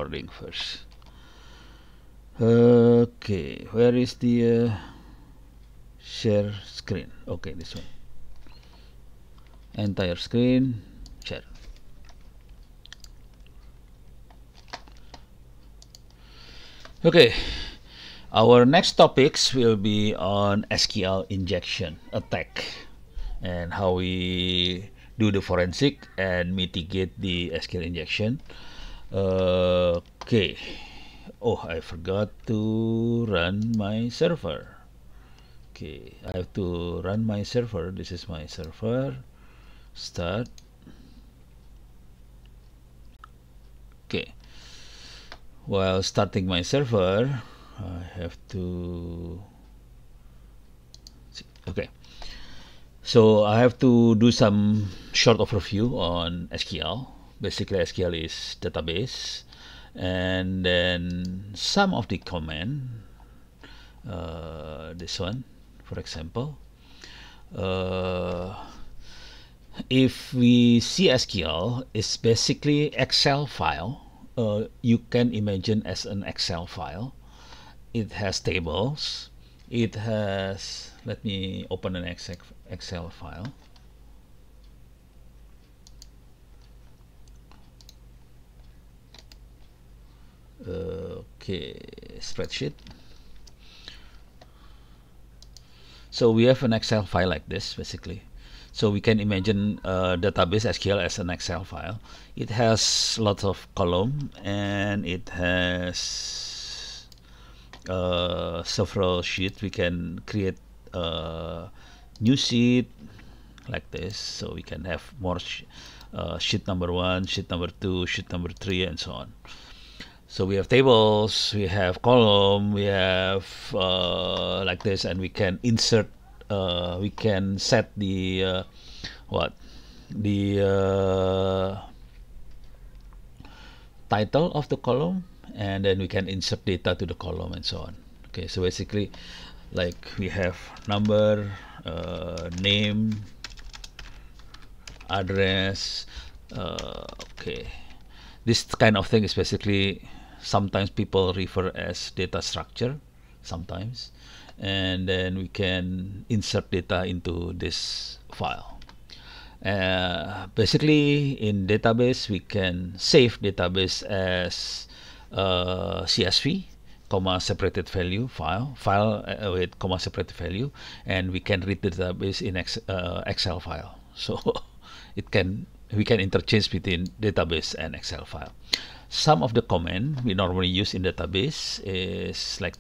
recording first. Okay, where is the share screen? Okay, this one. Entire screen, share. Okay, our next topics will be on SQL injection attack and how we do the forensic and mitigate the SQL injection. Okay. Oh, I forgot to run my server. Okay, I have to run my server. This is my server. Start. Okay. While starting my server, I have to. Okay. So I have to do some short overview on SQL. Basically, SQL is database, and then some of the command. This one, for example, if we see SQL is basically Excel file. You can imagine as an Excel file. It has tables. It has, let me open an Excel file. Okay, spreadsheet. So we have an Excel file like this, basically. So we can imagine database SQL as an Excel file. It has lots of column and it has several sheets. We can create a new sheet like this. So we can have more sheet number 1, sheet number 2, sheet number 3, and so on. So we have tables, we have column, we have like this, and we can insert. We can set the title of the column, and then we can insert data to the column and so on. Okay, so basically, like we have number, name, address. Okay, this kind of thing is basically sometimes people refer as data structure, sometimes. And then we can insert data into this file. Basically, in database, we can save database as CSV, comma separated value file with comma separated value, and we can read the database in Excel file. So we can interchange between database and Excel file. Some of the command we normally use in database is like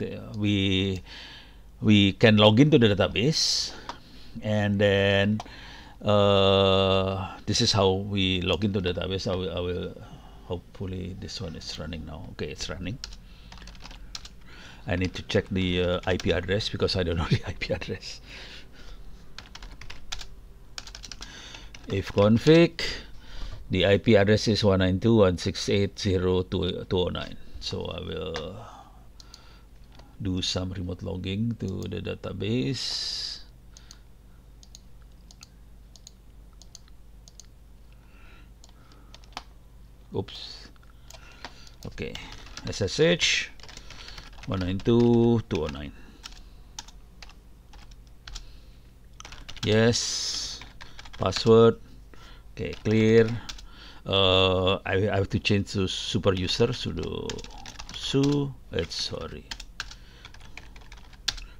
we can log into the database, and then this is how we log into the database. I will hopefully this one is running now. Okay, it's running. I need to check the IP address because I don't know the IP address. If config, the IP address is 192.168.0.209. So I will do some remote logging to the database. Oops. Okay, SSH 192.209. Yes. Password. Okay, clear. I have to change to super user sudo sorry.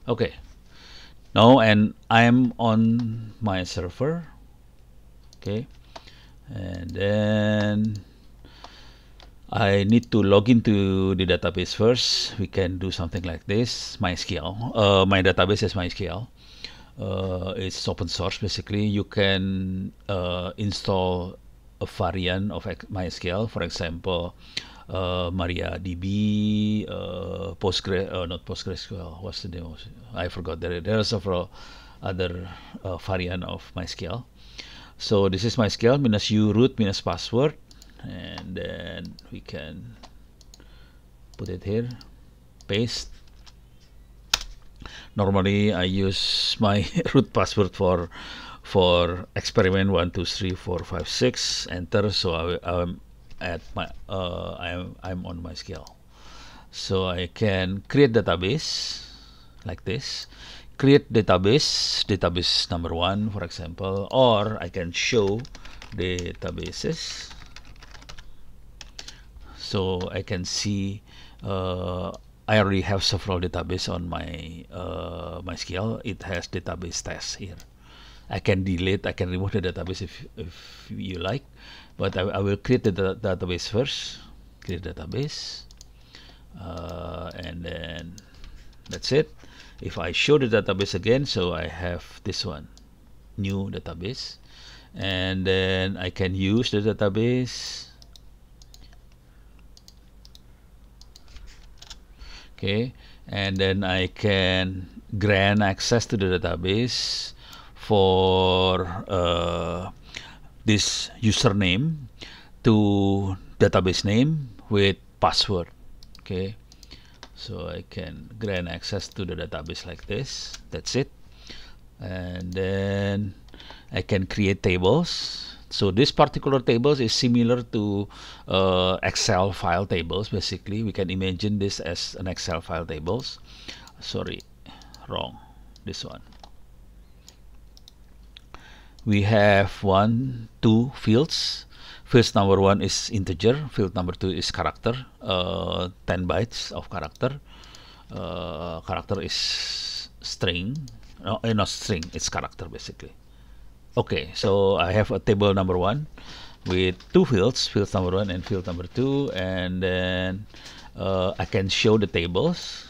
Okay, now and I am on my server. Okay, and then I need to log into the database first. We can do something like this. MySQL. My database is MySQL. It's open source. Basically, you can install a variant of MySQL. For example, MariaDB, Postgres, not PostgreSQL. What's the name of it? I forgot. There are several other variant of MySQL. So this is MySQL -u root -password, and then we can put it here, paste. Normally I use my root password for experiment 1 2 3 4 5 6, enter. So at my I'm on MySQL. So I can create database like this. Create database number 1, for example, or I can show databases. So I can see I already have several database on my MySQL. It has database test here. I can delete, I can remove the database if you like, but I will create the database first. Create database, and then that's it. If I show the database again, so I have this one, new database, and then I can use the database. Okay, and then I can grant access to the database for this username to database name with password. Okay, so I can grant access to the database like this. That's it. And then I can create tables. So this particular tables is similar to Excel file tables. Basically, we can imagine this as an Excel file tables. Sorry, wrong. This one. We have 1, 2 fields. Field number 1 is integer. Field number 2 is character. 10 bytes of character. Character is string. No, not string. It's character basically. Okay, so I have a table number 1 with 2 fields, field number 1 and field number 2, and then I can show the tables.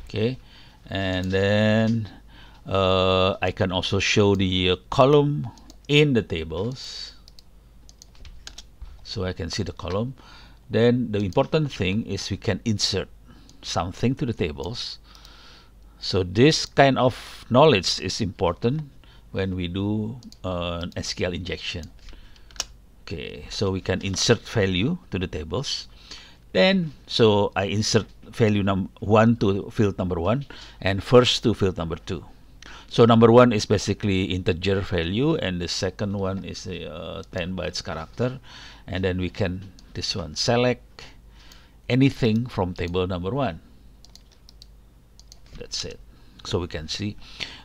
Okay, and then I can also show the column in the tables, so I can see the column. Then the important thing is we can insert something to the tables. So this kind of knowledge is important when we do an SQL injection. Okay, so we can insert value to the tables. Then, so I insert value 1 to field number 1 and first to field number 2. So number 1 is basically integer value, and the second one is a 10 bytes character. And then we can, this one, select anything from table number 1. That's it. So we can see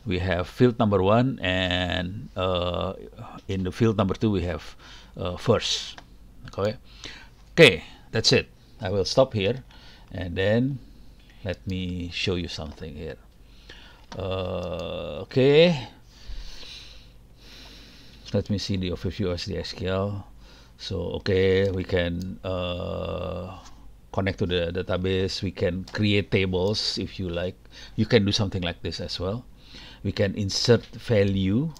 we have field number 1, and in the field number 2 we have first. Okay. Okay, that's it. I will stop here, and then let me show you something here. Okay. Let me see the overview of the SQL. So okay, we can connect to the database. We can create tables if you like. You can do something like this as well. We can insert value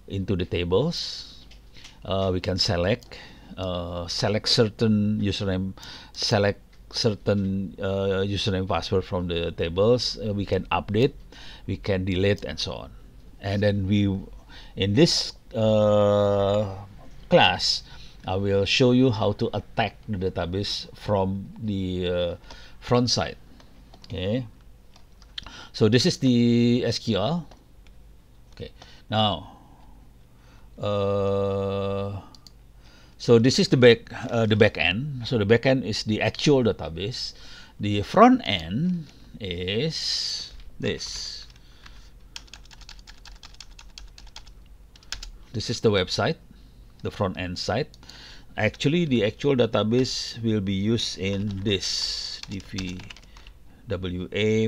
into the tables. We can select certain username, select certain username password from the tables. We can update, we can delete, and so on. And then we, in this class, I will show you how to attack the database from the front side. Okay, so this is the SQL. Okay, now so this is the back end. So the back end is the actual database. The front end is this. This is the website, the front end site. Actually, the actual database will be used in this DVWA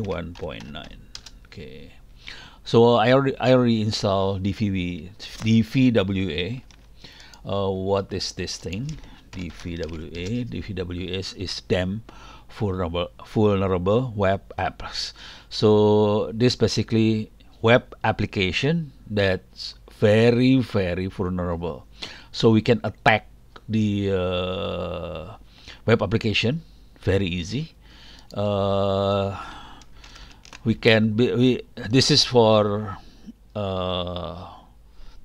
1.9. Okay, so I already installed DVWA. What is this thing? DVWA. DVWA is damn vulnerable web apps. So this basically web application that's very vulnerable. So we can attack the web application very easy. This is for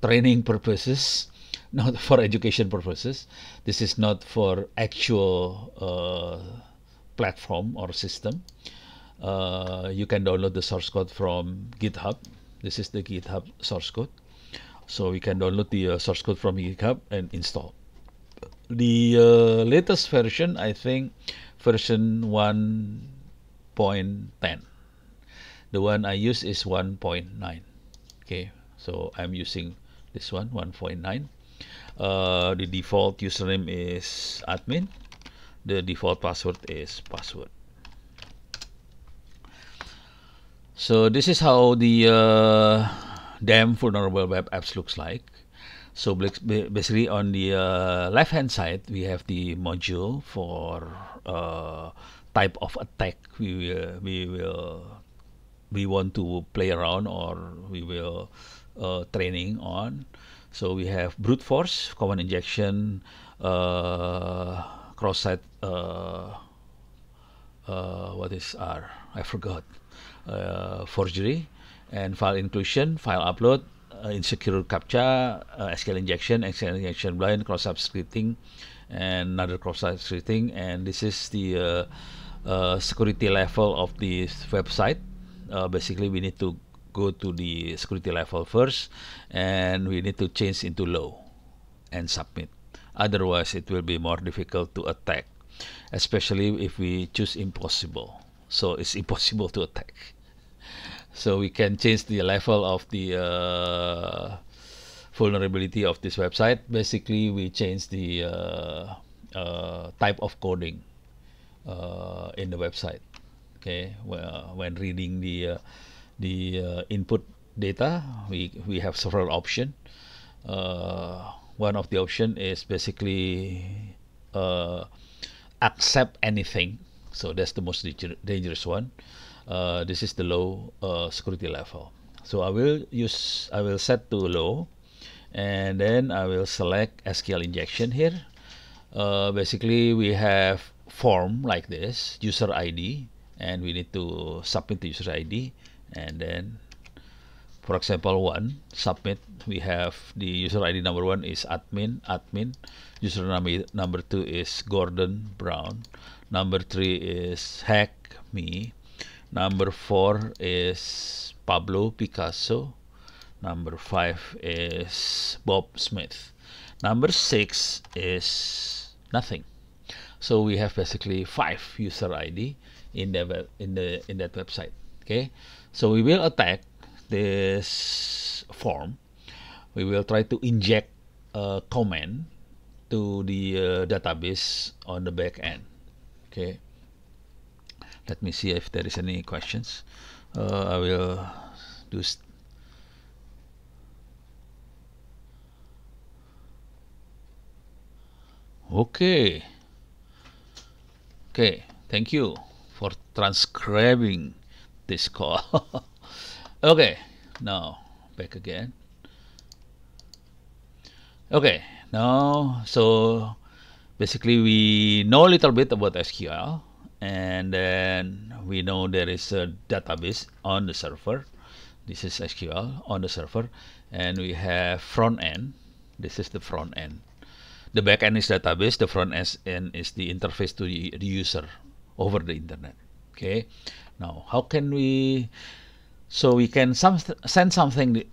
training purposes, not for education purposes. This is not for actual platform or system. You can download the source code from GitHub. This is the GitHub source code. So we can download the source code from GitHub and install. The latest version, I think, version 1.10. The one I use is 1.9. Okay, so I'm using this one, 1.9. The default username is admin. The default password is password. So this is how the damn vulnerable web apps looks like. So basically on the left hand side we have the module for type of attack we want to play around, or we will training on. So we have brute force, command injection, cross-site, what is R? I forgot. Forgery, and file inclusion, file upload, insecure captcha, SQL injection blind, cross-site scripting, and another cross-site scripting. And this is the security level of this website. Basically, we need to go to the security level first, and we need to change into low and submit. Otherwise, it will be more difficult to attack, especially if we choose impossible. So it's impossible to attack. So we can change the level of the vulnerability of this website. Basically, we change the type of coding in the website. Okay, well, when reading the input data, we have several options. One of the option is basically accept anything. So that's the most dangerous one. This is the low security level. So I will set to low, and then I will select SQL injection here. Basically, we have form like this, user ID, and we need to submit the user ID, and then, for example, submit. We have the user ID number 1 is admin. User number 2 is Gordon Brown. Number 3 is hack me. Number 4 is Pablo Picasso. Number 5 is Bob Smith. Number 6 is nothing. So we have basically 5 user ID in that website. Okay, so we will attack this form. We will try to inject a command to the database on the back end. Okay, let me see if there is any questions. I will do. Okay. Okay, thank you for transcribing this call. Okay, now back again. Okay, now so basically we know a little bit about SQL, and then we know there is a database on the server. This is SQL on the server, and we have front end. This is the front end. The back end is database. The front end is the interface to the user over the internet. Okay. Now, how can we? So we can send something,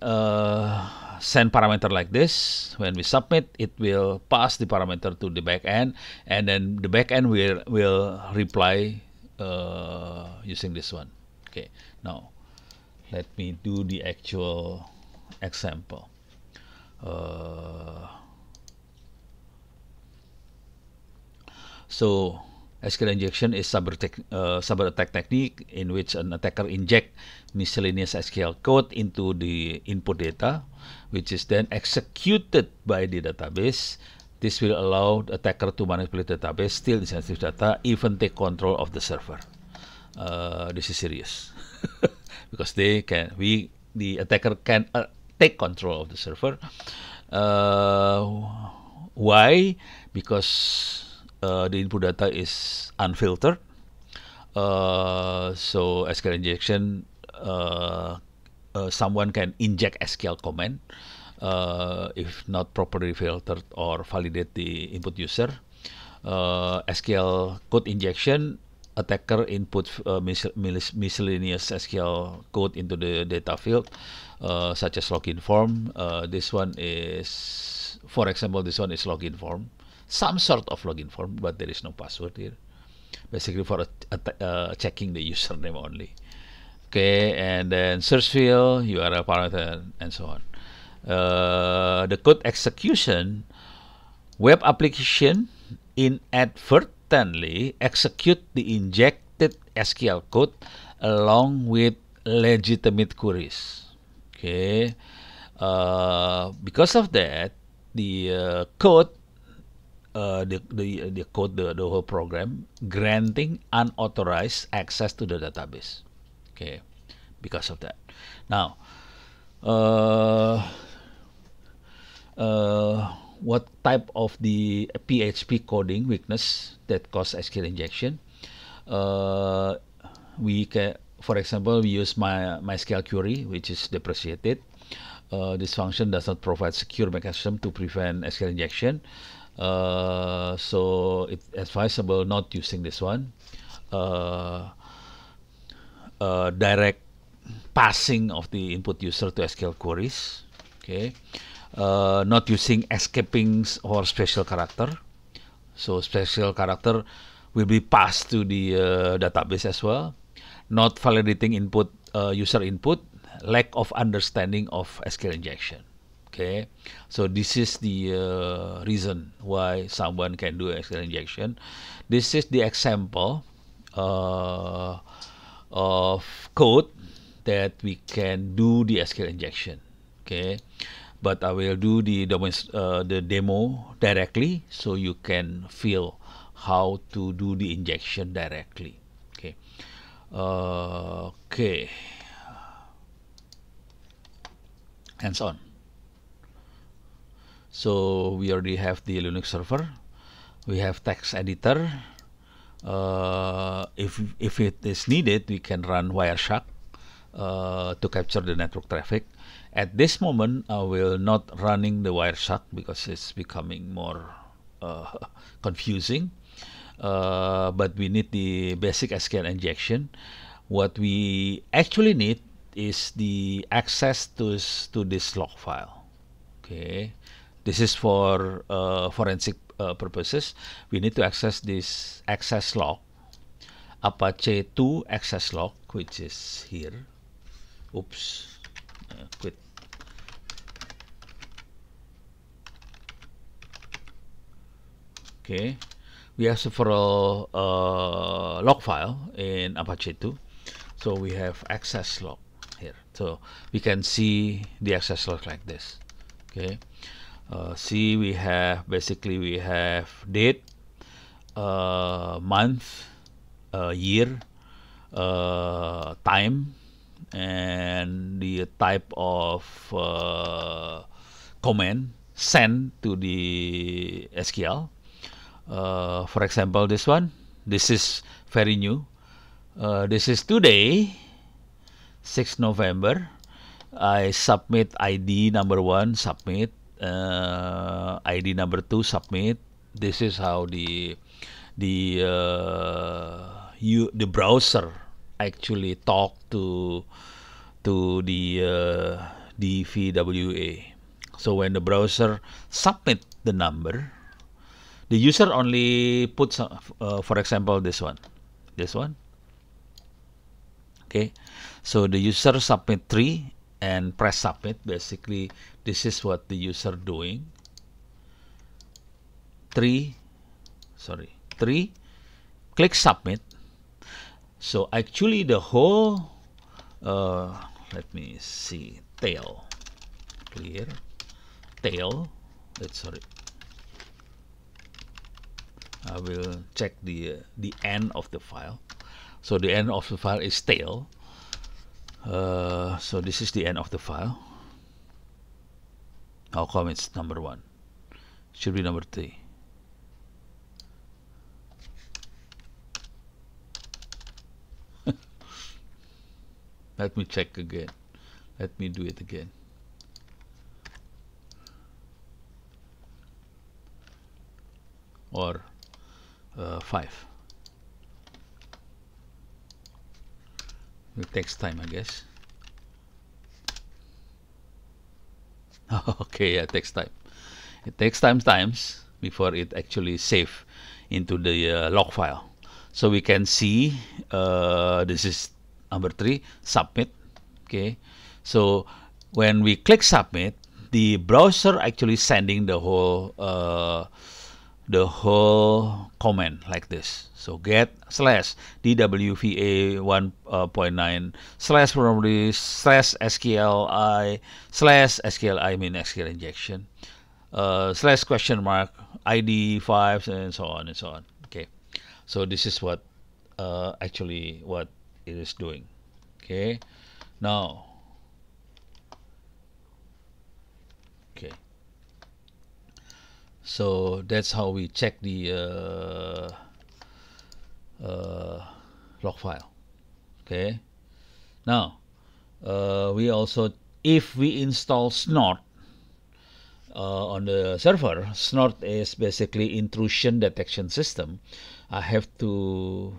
send parameter like this. When we submit, it will pass the parameter to the back end, and then the back end will reply using this one. Okay. Now, let me do the actual example. So SQL injection is cyber attack technique in which an attacker inject miscellaneous SQL code into the input data, which is then executed by the database. This will allow the attacker to manipulate the database, steal the sensitive data, even take control of the server. This is serious because the attacker can take control of the server. Why? Because the input data is unfiltered. So SQL injection, someone can inject SQL command if not properly filtered or validate the input user. SQL code injection attacker input miscellaneous SQL code into the data field, such as login form. This one is, for example, this one is login form, some sort of login form, but there is no password here. Basically for checking the username only. Okay, and then search field, URL parameter, and so on. The code execution, web application inadvertently execute the injected SQL code along with legitimate queries. Okay, because of that, the code, the code, the whole program, granting unauthorized access to the database. Okay, because of that. Now, what type of the PHP coding weakness that cause SQL injection? We can, for example, we use MySQL query, which is depreciated. This function does not provide secure mechanism to prevent SQL injection. So it's advisable not using this one. Direct passing of the input user to SQL queries. Okay, not using escaping or special character. So special character will be passed to the database as well. Not validating input, user input. Lack of understanding of SQL injection. Okay, so this is the reason why someone can do SQL injection. This is the example of code that we can do the SQL injection. Okay, but I will do the demo directly so you can feel how to do the injection directly. Okay. Okay. Hands on. So we already have the Linux server. We have text editor. If it is needed, we can run Wireshark to capture the network traffic. At this moment, I will not running the Wireshark because it's becoming more confusing. But we need the basic SQL injection. What we actually need is the access to this log file. Okay, this is for forensic purposes. We need to access this access log, Apache 2 access log, which is here. Oops, quit. Okay, we have several log file in Apache 2. So we have access log here. So we can see the access log like this. Okay. See, we have basically we have date, month, year, time, and the type of command sent to the SQL. For example, this one. This is very new. This is today, 6 November. I submit ID number 1, submit. ID number 2, submit. This is how the browser actually talk to the DVWA. So when the browser submit the number, the user only puts, for example, this one. Okay, so the user submit 3 and press submit. Basically, this is what the user doing. 3, click submit. So actually the whole, let me see, tail, clear, tail, sorry. I will check the end of the file. So the end of the file is tail. So this is the end of the file. How come it's number 1? Should be number 3. Let me check again. Let me do it again. Or 5. It takes time, I guess. Okay, yeah, it takes time. It takes times before it actually save into the log file. So we can see this is number 3, submit. Okay, so when we click submit, the browser actually sending the whole comment like this. So get slash DWVA 1.9 slash properties slash SQLI slash SQLI mean SQL injection slash question mark ID 5 and so on and so on. Okay, so this is what actually what it is doing. Okay, now okay, so that's how we check the log file. Okay, now we also, if we install Snort on the server, Snort is basically intrusion detection system. I have to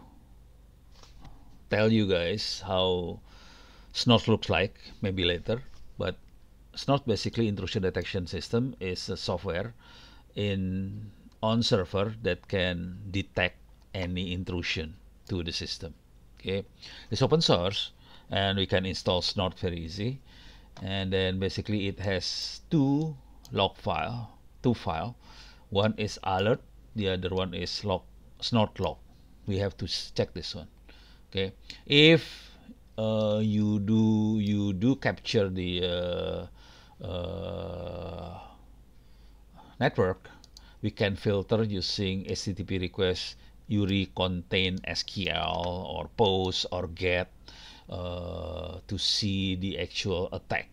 tell you guys how Snort looks like maybe later, but Snort basically intrusion detection system is a software in on server that can detect any intrusion to the system. Okay, it's open source and we can install Snort very easy. And then basically it has two file. One is alert, the other one is log, Snort log. We have to check this one. Okay, if you do capture the network, we can filter using HTTP request URI contain SQL or PUS or GET to see the actual attack.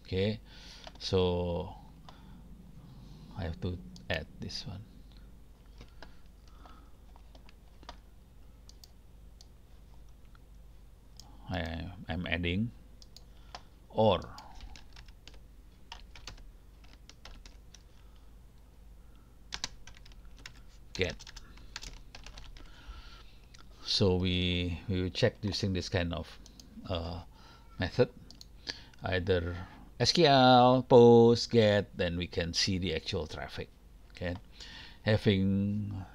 Okay, so I have to add this one. I'm adding or get. So we will check using this kind of method, either SQL, post, get, then we can see the actual traffic. Okay, having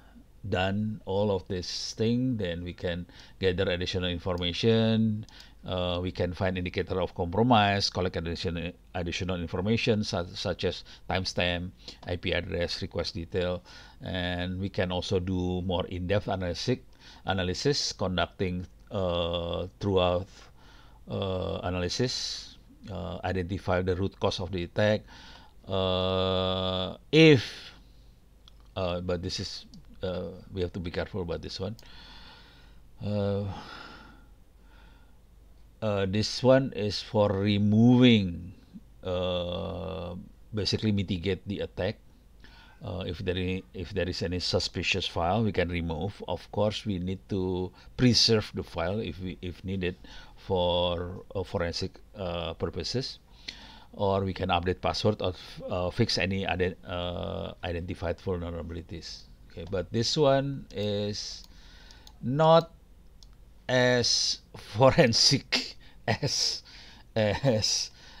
done all of this thing, then we can gather additional information. We can find indicator of compromise, collect additional information such as timestamp, IP address, request detail, and we can also do more in-depth analysis, conducting throughout analysis, identify the root cause of the attack. But this is we have to be careful about this one. This one is for removing, basically mitigate the attack. If there is any suspicious file, we can remove. Of course, we need to preserve the file if needed for forensic purposes, or we can update password or fix any identified vulnerabilities. Okay, but this one is not as forensic as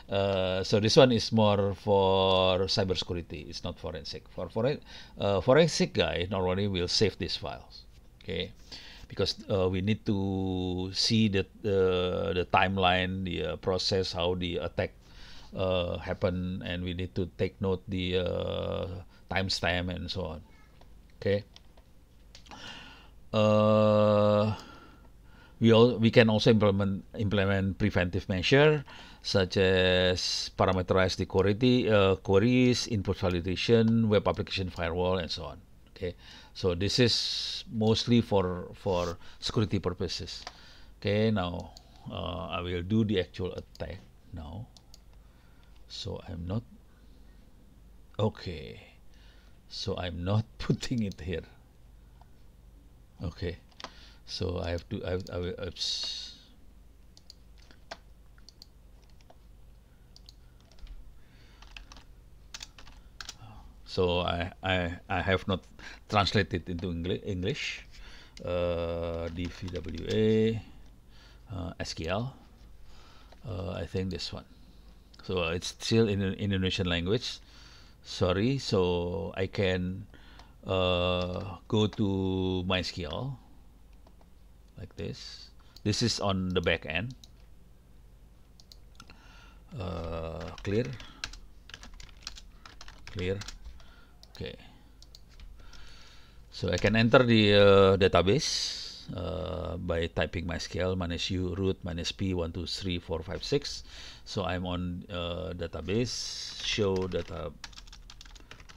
so this one is more for cybersecurity. It's not forensic. For forensic guy normally will save these files. Okay, because we need to see the timeline, the process, how the attack happen, and we need to take note the timestamp and so on. Okay. We can also implement preventive measure such as parameterize the queries, input validation, web application firewall, and so on. Okay, so this is mostly for security purposes. Okay, now I will do the actual attack now. So I'm not okay. So I'm not putting it here. Okay. So I have to, I will, oops. So I have not translated into English. DVWA, SQL. I think this one. So it's still in Indonesian language. Sorry, so I can go to MySQL like this. This is on the back end. Clear. Okay. So I can enter the database by typing MySQL -u root -p 1 2 3 4 5 6. So I'm on database, show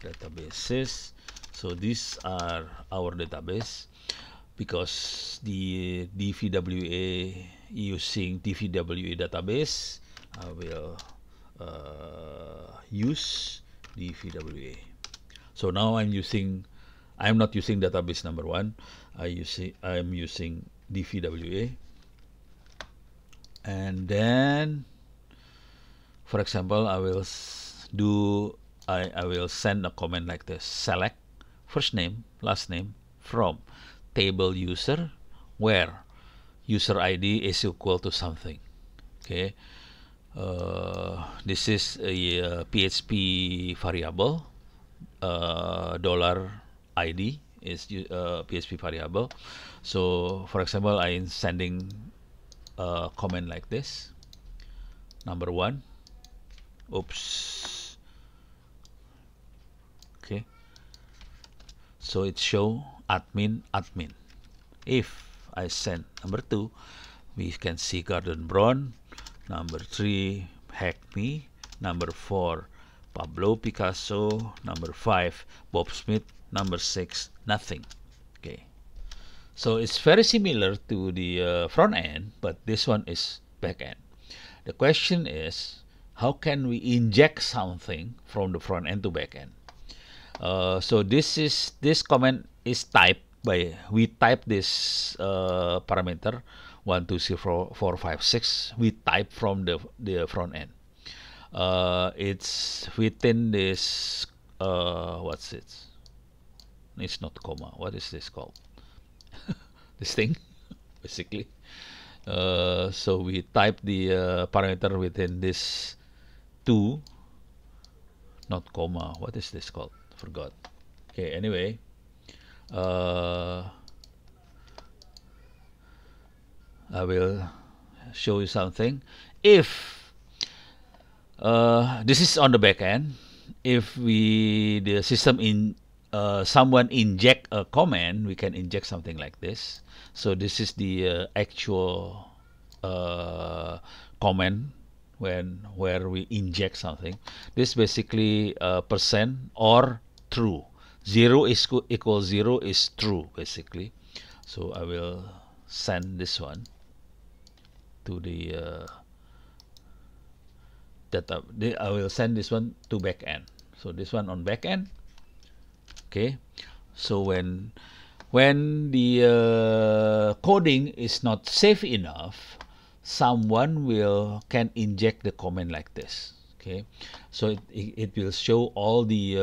databases. So these are our database, because the DVWA, using DVWA database, I will use DVWA. So now I'm not using database number 1. I'm using DVWA. And then, for example, I will send a comment like this: select first name, last name from table user where user ID is equal to something. Okay. This is a PHP variable. $ID is PHP variable. So, for example, I'm sending a comment like this: number 1. Oops. Okay. So it show admin. If I send number 2, we can see Gordon Brown. Number 3, Hack Me. Number 4, Pablo Picasso. Number 5, Bob Smith. Number 6, nothing. Okay. So it's very similar to the front end, but this one is back end. The question is, how can we inject something from the front end to back end? So this comment is typed by, we type this parameter 1 2 3 4 5 6. We type from the front end. It's within this what's it? It's not comma. What is this called? This thing, basically. So we type the parameter within this 2, not comma. What is this called? Forgot. Okay. Anyway, I will show you something. If this is on the back end, if the system someone inject a command, we can inject something like this. So this is the actual command where we inject something. This basically percent or true. 0 is equals 0 is true, basically. So I will send this one to the data. I will send this one to backend. So this one on backend. Okay. So when the coding is not safe enough, someone can inject the comment like this. Okay. So it will show all the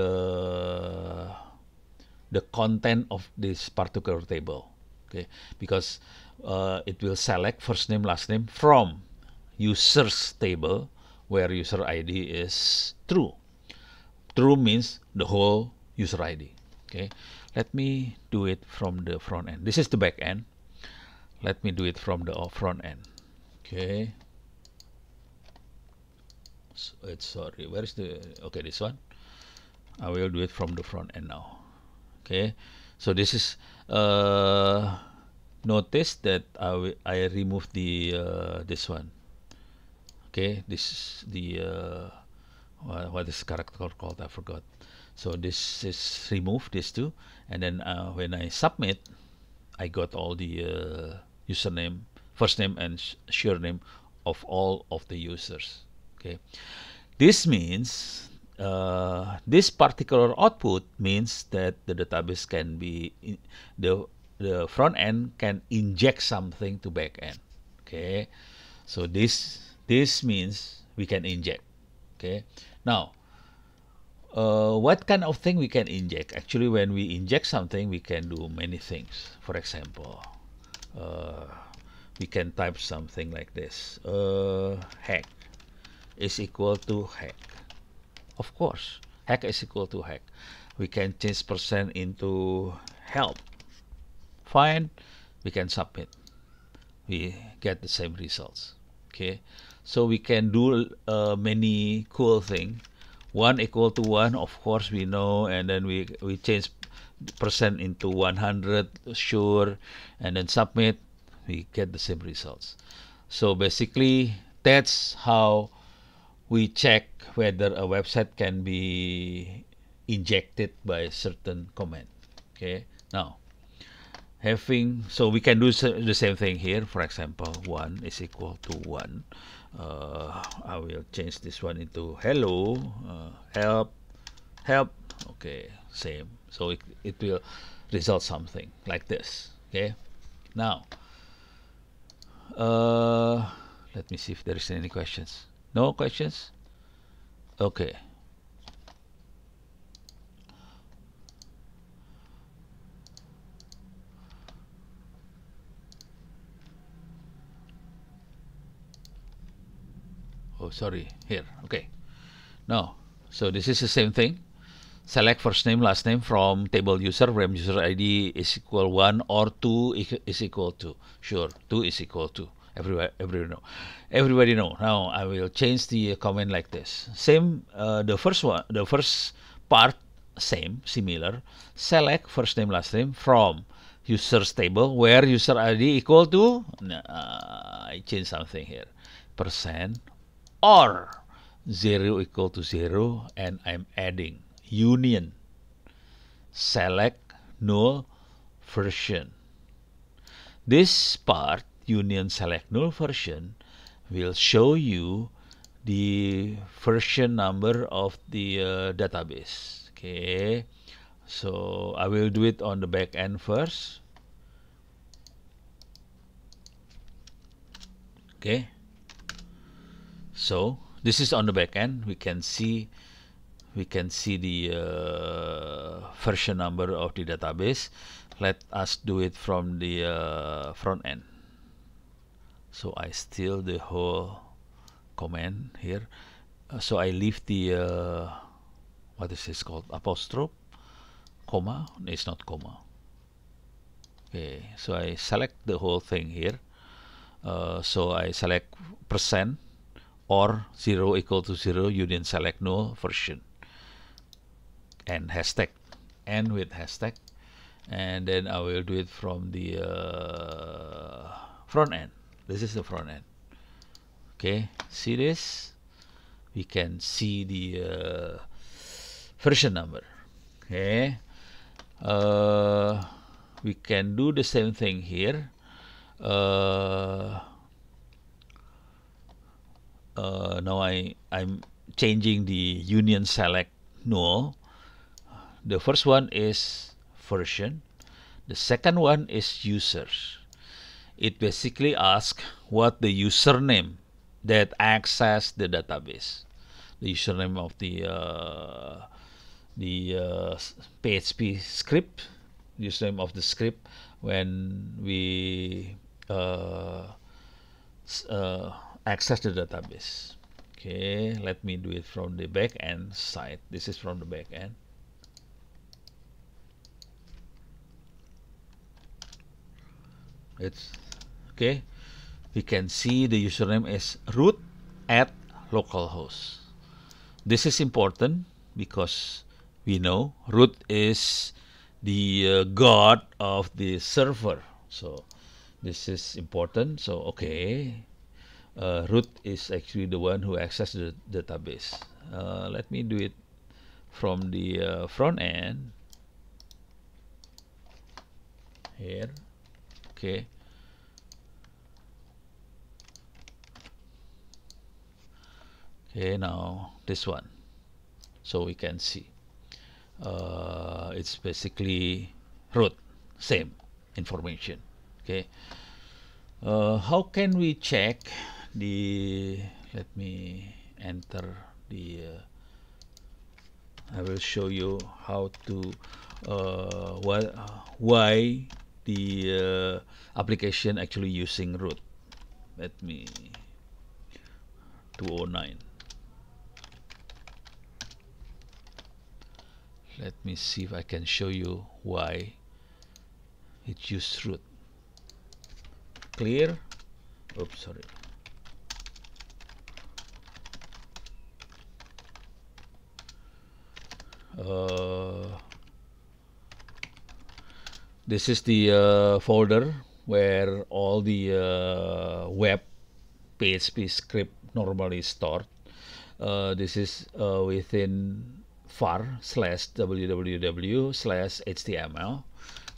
content of this particular table. Okay, because it will select first name, last name from users table where user ID is true. True means the whole user ID. Okay, let me do it from the front end. This is the back end. Let me do it from the front end. Okay. So sorry, where is the, okay, this one. I will do it from the front end now. Okay, so this is notice that I removed the this one. Okay, this is the what is character called? I forgot. So this is removed, these two, and then when I submit, I got all the username, first name, and surname of all of the users. Okay, this means this particular output means that the database can be the front end can inject something to back end. Okay, so this means we can inject. Okay, now what kind of thing we can inject? Actually, when we inject something, we can do many things. For example, we can type something like this. Hack is equal to hack. Of course, hack is equal to hack. We can change percent into help. Fine, we can submit. We get the same results. Okay, so we can do many cool things. 1 equal to 1, of course we know, and then we change percent into 100, sure, and then submit. We get the same results. So basically, that's how we check whether a website can be injected by certain command. Okay, now so we can do the same thing here. For example, 1 is equal to 1. I will change this one into hello, help, help. Okay, same. So it will result something like this. Okay, now let me see if there is any questions. No questions? Okay. Oh, sorry. Here. Okay. Now, so this is the same thing. Select first name, last name from table user, where user ID is equal 1 or 2 is equal to. Sure, 2 is equal to. Everybody know. Now I will change the comment like this. Same, the first part, similar. Select first name, last name from users table, where user ID equal to, I change something here, percent or 0 equal to 0, and I'm adding union select null version. This part, union select null version, will show you the version number of the database. Okay, so I will do it on the back end first. Okay, so this is on the back end. We can see the version number of the database. Let us do it from the front end. So I steal the whole command here. So I leave the what is this called, apostrophe, comma. It's not comma. Okay, so I select the whole thing here. So I select percent or 0 equal to 0, union select null version, and hashtag, and with hashtag, and then I will do it from the front end. This is the front end. Okay, see this? We can see the version number. Okay, we can do the same thing here. Now I'm changing the union select null. The first one is version. The second one is users. It basically asks what the username that access the database. The username of the PHP script, username of the script when we access the database. Okay, let me do it from the back end side. This is from the back end. It's okay. We can see the username is root at localhost. This is important because we know root is the god of the server. So this is important. So okay, root is actually the one who accesses the database. Let me do it from the front end here. Okay. Okay, now this one. So we can see it's basically root, same information. Okay. How can we check the, let me enter the I will show you how to why the application actually using root. Let me 209. Let me see if I can show you why it used root. Clear? Oops, sorry. This is the folder where all the web PHP script normally stored. This is within var/www/html.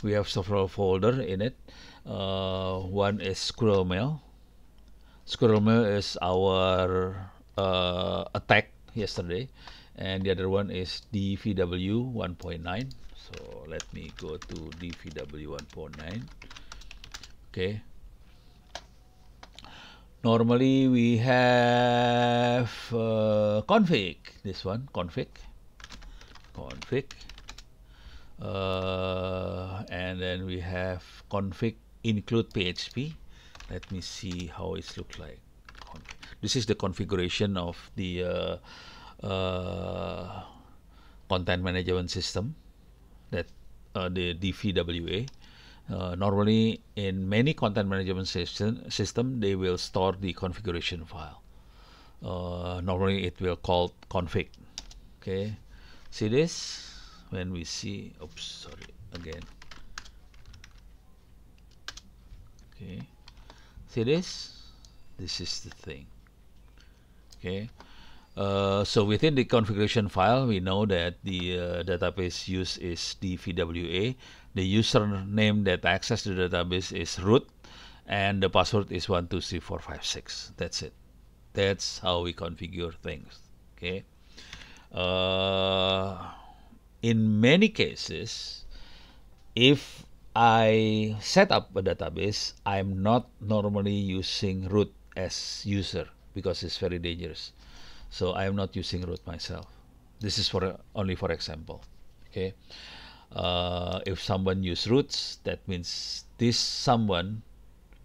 We have several folders in it. One is Squirrel Mail. Squirrel Mail is our attack yesterday, and the other one is DVW 1.9. So let me go to DVW 1.9. Okay. Normally we have config. This one config, and then we have config include PHP. Let me see how it looks like. This is the configuration of the content management system, that the DVWA. Normally in many content management system they will store the configuration file. Normally it will call config. Okay, see this when we see, oops, sorry, again. Okay, see this is the thing. Okay, so within the configuration file we know that the database used is DVWA. The username that access the database is root, and the password is 123456. That's it. That's how we configure things. Okay. In many cases, if I set up a database, I'm not normally using root as user because it's very dangerous. So I am not using root myself. This is for only for example. Okay. If someone use roots, that means this someone,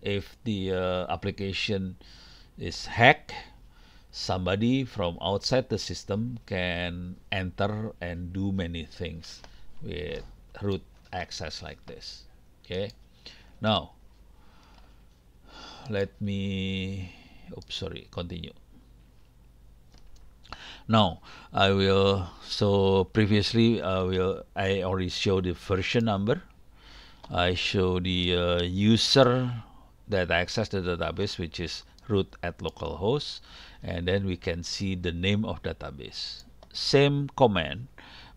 if the application is hacked, somebody from outside the system can enter and do many things with root access like this. Okay. Now let me, oops, sorry, continue. Now I will, so previously I already showed the version number. I show the user that access the database, which is root at localhost, and then we can see the name of database. Same command,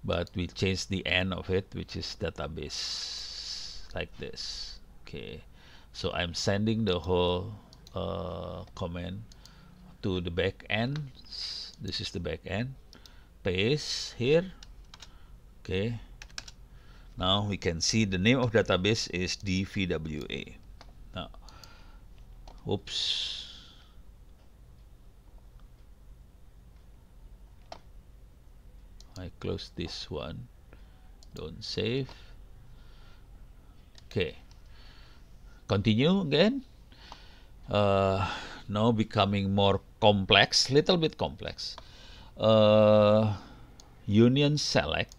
but we change the end of it, which is database, like this. Okay, so I'm sending the whole command to the back end. This is the back end. Paste here. Okay. Now we can see the name of database is DVWA. Now, oops. I close this one. Don't save. Okay. Continue again. Now becoming more complex, little bit complex. Union select.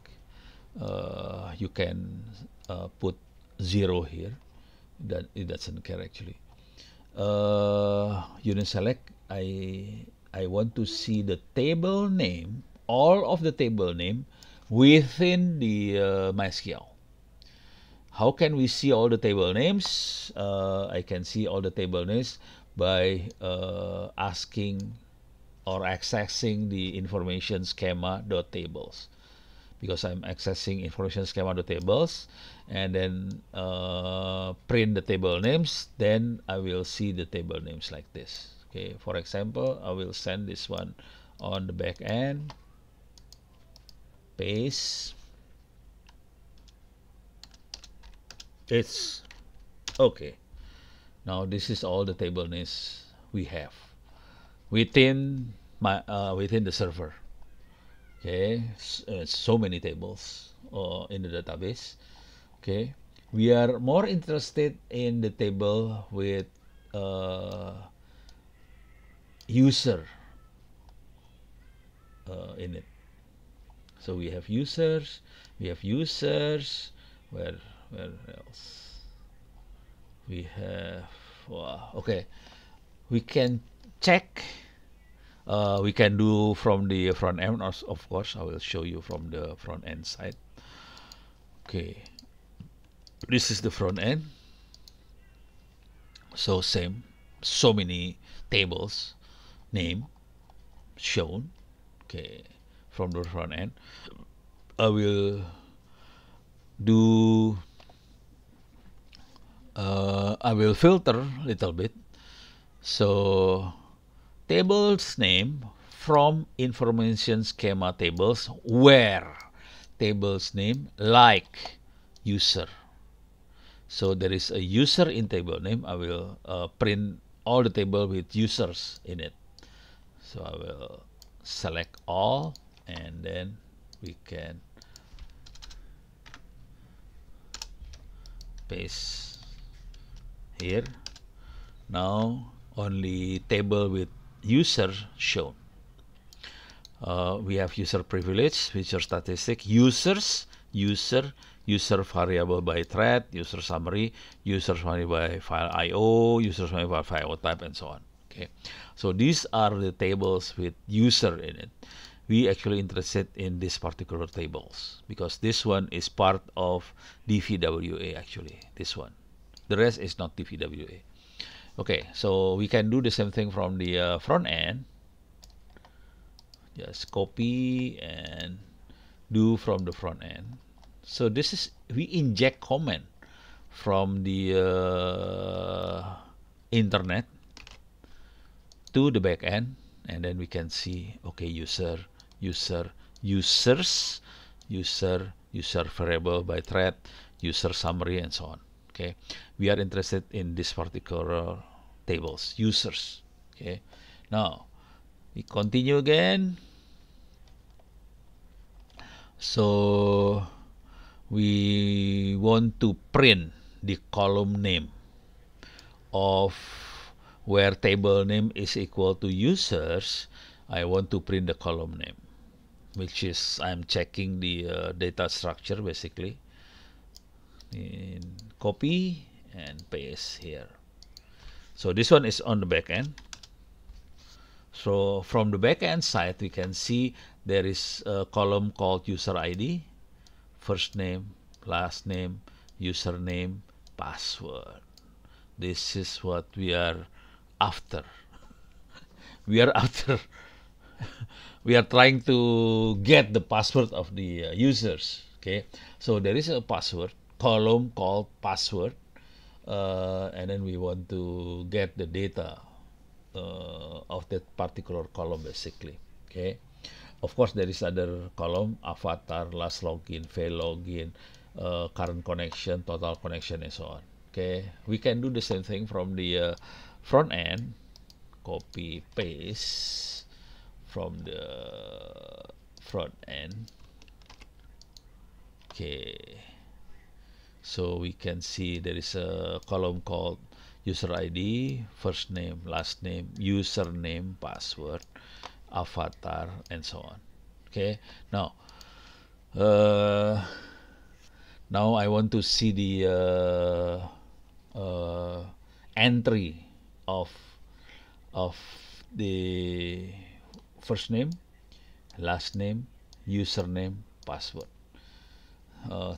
You can put 0 here. That it doesn't care actually. Union select. I want to see the table name, all of the table name within the MySQL. How can we see all the table names? I can see all the table names by asking or accessing the information schema.tables, because I'm accessing information schema.tables and then print the table names, then I will see the table names like this. Okay, for example, I will send this one on the back end, paste. It's okay. Now this is all the table names we have within within the server. Okay, so many tables in the database. Okay, We are more interested in the table with user in it. So we have users, where else? We have, wow, okay, we can check, we can do from the front end, of course. I will show you from the front end side. Okay, this is the front end. So same, so many tables, name shown. Okay, from the front end. I will do, I will filter a little bit. So tables name from information schema tables where tables name like user. So there is a user in table name. I will print all the table with users in it. So I will select all, and then we can paste here. Now only table with user shown. We have user privilege, user statistic, users, user variable by thread, user summary, user summary by file IO, user summary by file type, and so on. Okay, so these are the tables with user in it. We actually interested in this particular tables because this one is part of DVWA actually. This one, the rest is not DVWA. Okay, so we can do the same thing from the front end. Just copy and do from the front end. So this is, we inject comment from the internet to the back end, and then we can see, okay, users, user variable by thread, user summary, and so on. Okay, we are interested in this particular tables, users. Okay, now we continue again. So we want to print the column name of where table name is equal to users. I want to print the column name, which is, I'm checking the data structure basically. In copy and paste here. So this one is on the back end. So from the back end side, we can see there is a column called user ID, first name, last name, username, password. This is what we are after. We are after. We are trying to get the password of the users. Okay, so there is a password column called password, and then we want to get the data of that particular column basically. Okay, of course there is other column: avatar, last login, fail login, current connection, total connection, and so on. Okay, we can do the same thing from the front end. Copy paste from the front end. Okay, so we can see there is a column called user ID, first name, last name, username, password, avatar, and so on. Okay, now now I want to see the entry of the first name, last name, username, password.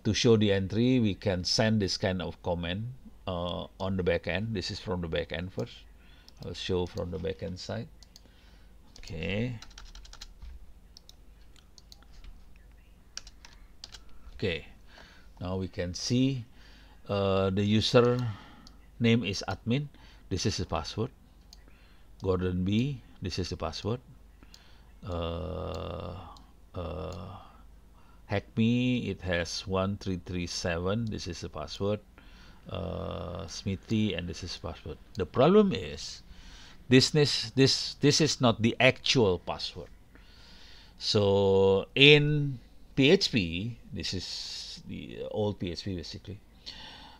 To show the entry, we can send this kind of comment on the back end. This is from the back end first. I'll show from the back end side. Okay. Okay. Now we can see the user name is admin. This is the password. Gordon B. This is the password. Hack me, it has 1337. This is the password. Smithy, and this is password. The problem is this is not the actual password. So in PHP, this is the old PHP basically.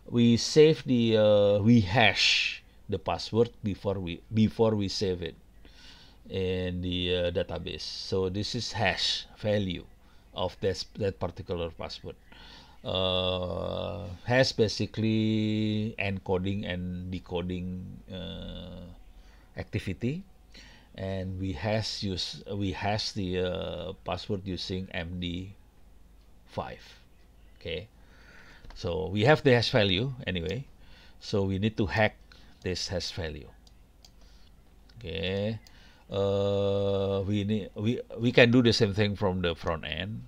we save the we hash the password before we save it in the database. So this is hash value of that particular password. Hash basically encoding and decoding activity, and we hash the password using MD5. Okay, so we have the hash value anyway, so we need to hack this hash value. Okay, we can do the same thing from the front end.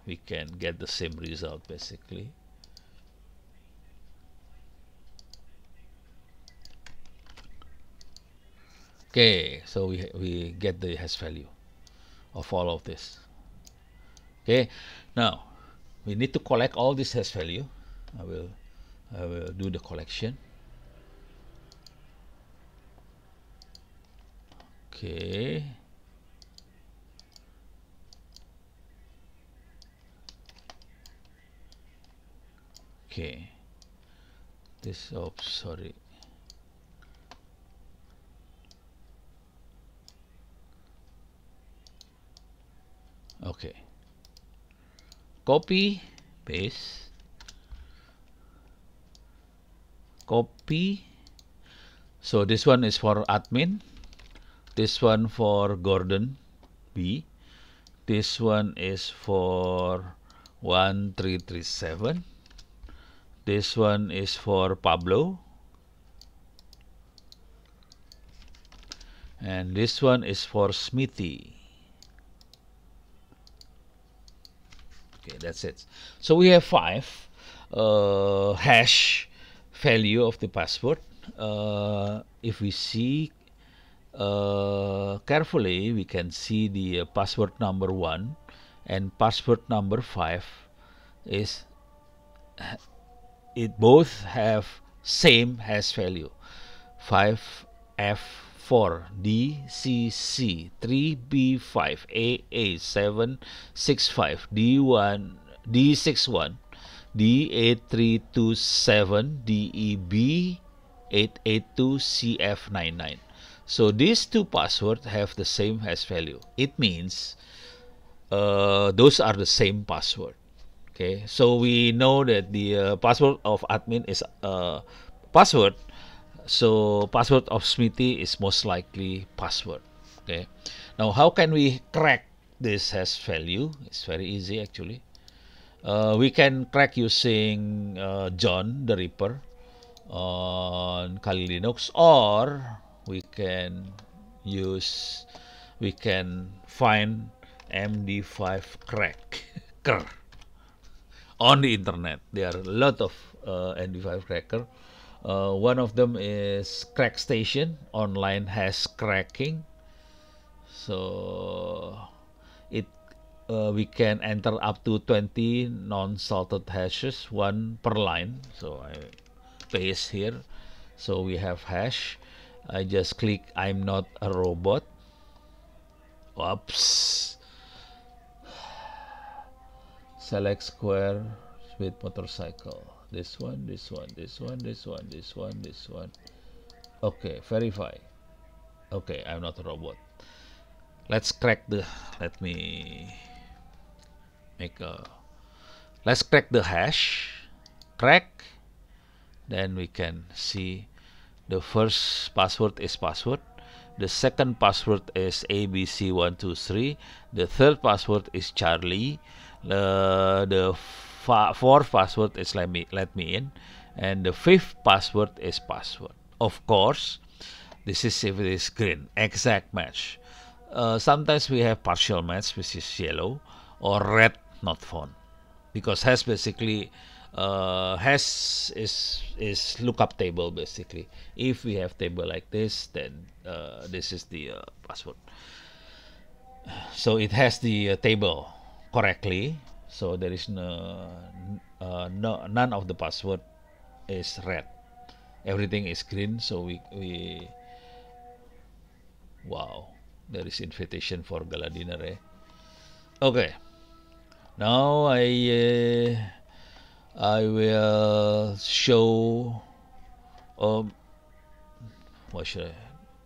We can get the same result basically. Okay, so we get the hash value of all of this. Okay, now we need to collect all this hash value. I will do the collection. Okay. Okay. This, oh, sorry. Okay. Copy, paste, copy. So this one is for admin. This one for Gordon B. This one is for 1337. This one is for Pablo. And this one is for Smithy. Okay, that's it. So we have 5 hash value of the password. If we see carefully, we can see the password number 1 and password number 5 is it both have same hash value 5F4DCC 3B5AA765 D1 D61 D8327 DEB882CF99. So these two passwords have the same hash value. It means those are the same password. Okay, so we know that the password of admin is password. So password of Smithy is most likely password. Okay, now how can we crack this hash value? It's very easy actually. We can crack using John the Ripper on Kali Linux, or we can find MD5 crack on the internet. There are a lot of MD5 cracker. One of them is Crack Station. Online has cracking. So we can enter up to 20 non-salted hashes, 1 per line. So I paste here. So we have hash. I just click I'm not a robot. Oops. Select square with motorcycle. This one, this one, this one, this one, this one, this one. Okay, verify. Okay, I'm not a robot. Let's crack the, let me make a, let's crack the hash. Crack. Then we can see the first password is password. The second password is ABC123. The third password is Charlie. The fourth password is let me in, and the fifth password is password. Of course, this is if it is green, exact match. Sometimes we have partial match, which is yellow, or red not found, because hash basically hash is lookup table basically. If we have table like this, then this is the password. So it has the table correctly. So there is none of the password is red. Everything is green. So we wow, there is invitation for gala dinner. Okay. Now I will show. Um, what should I?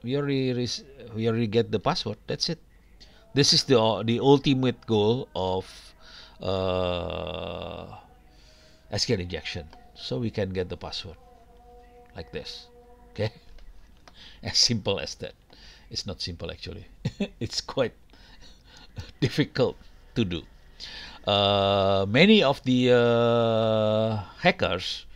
We already get the password. That's it. This is the ultimate goal of uh, SQL injection. So we can get the password like this. Okay, as simple as that. It's not simple actually. It's quite difficult to do. Many of the hackers,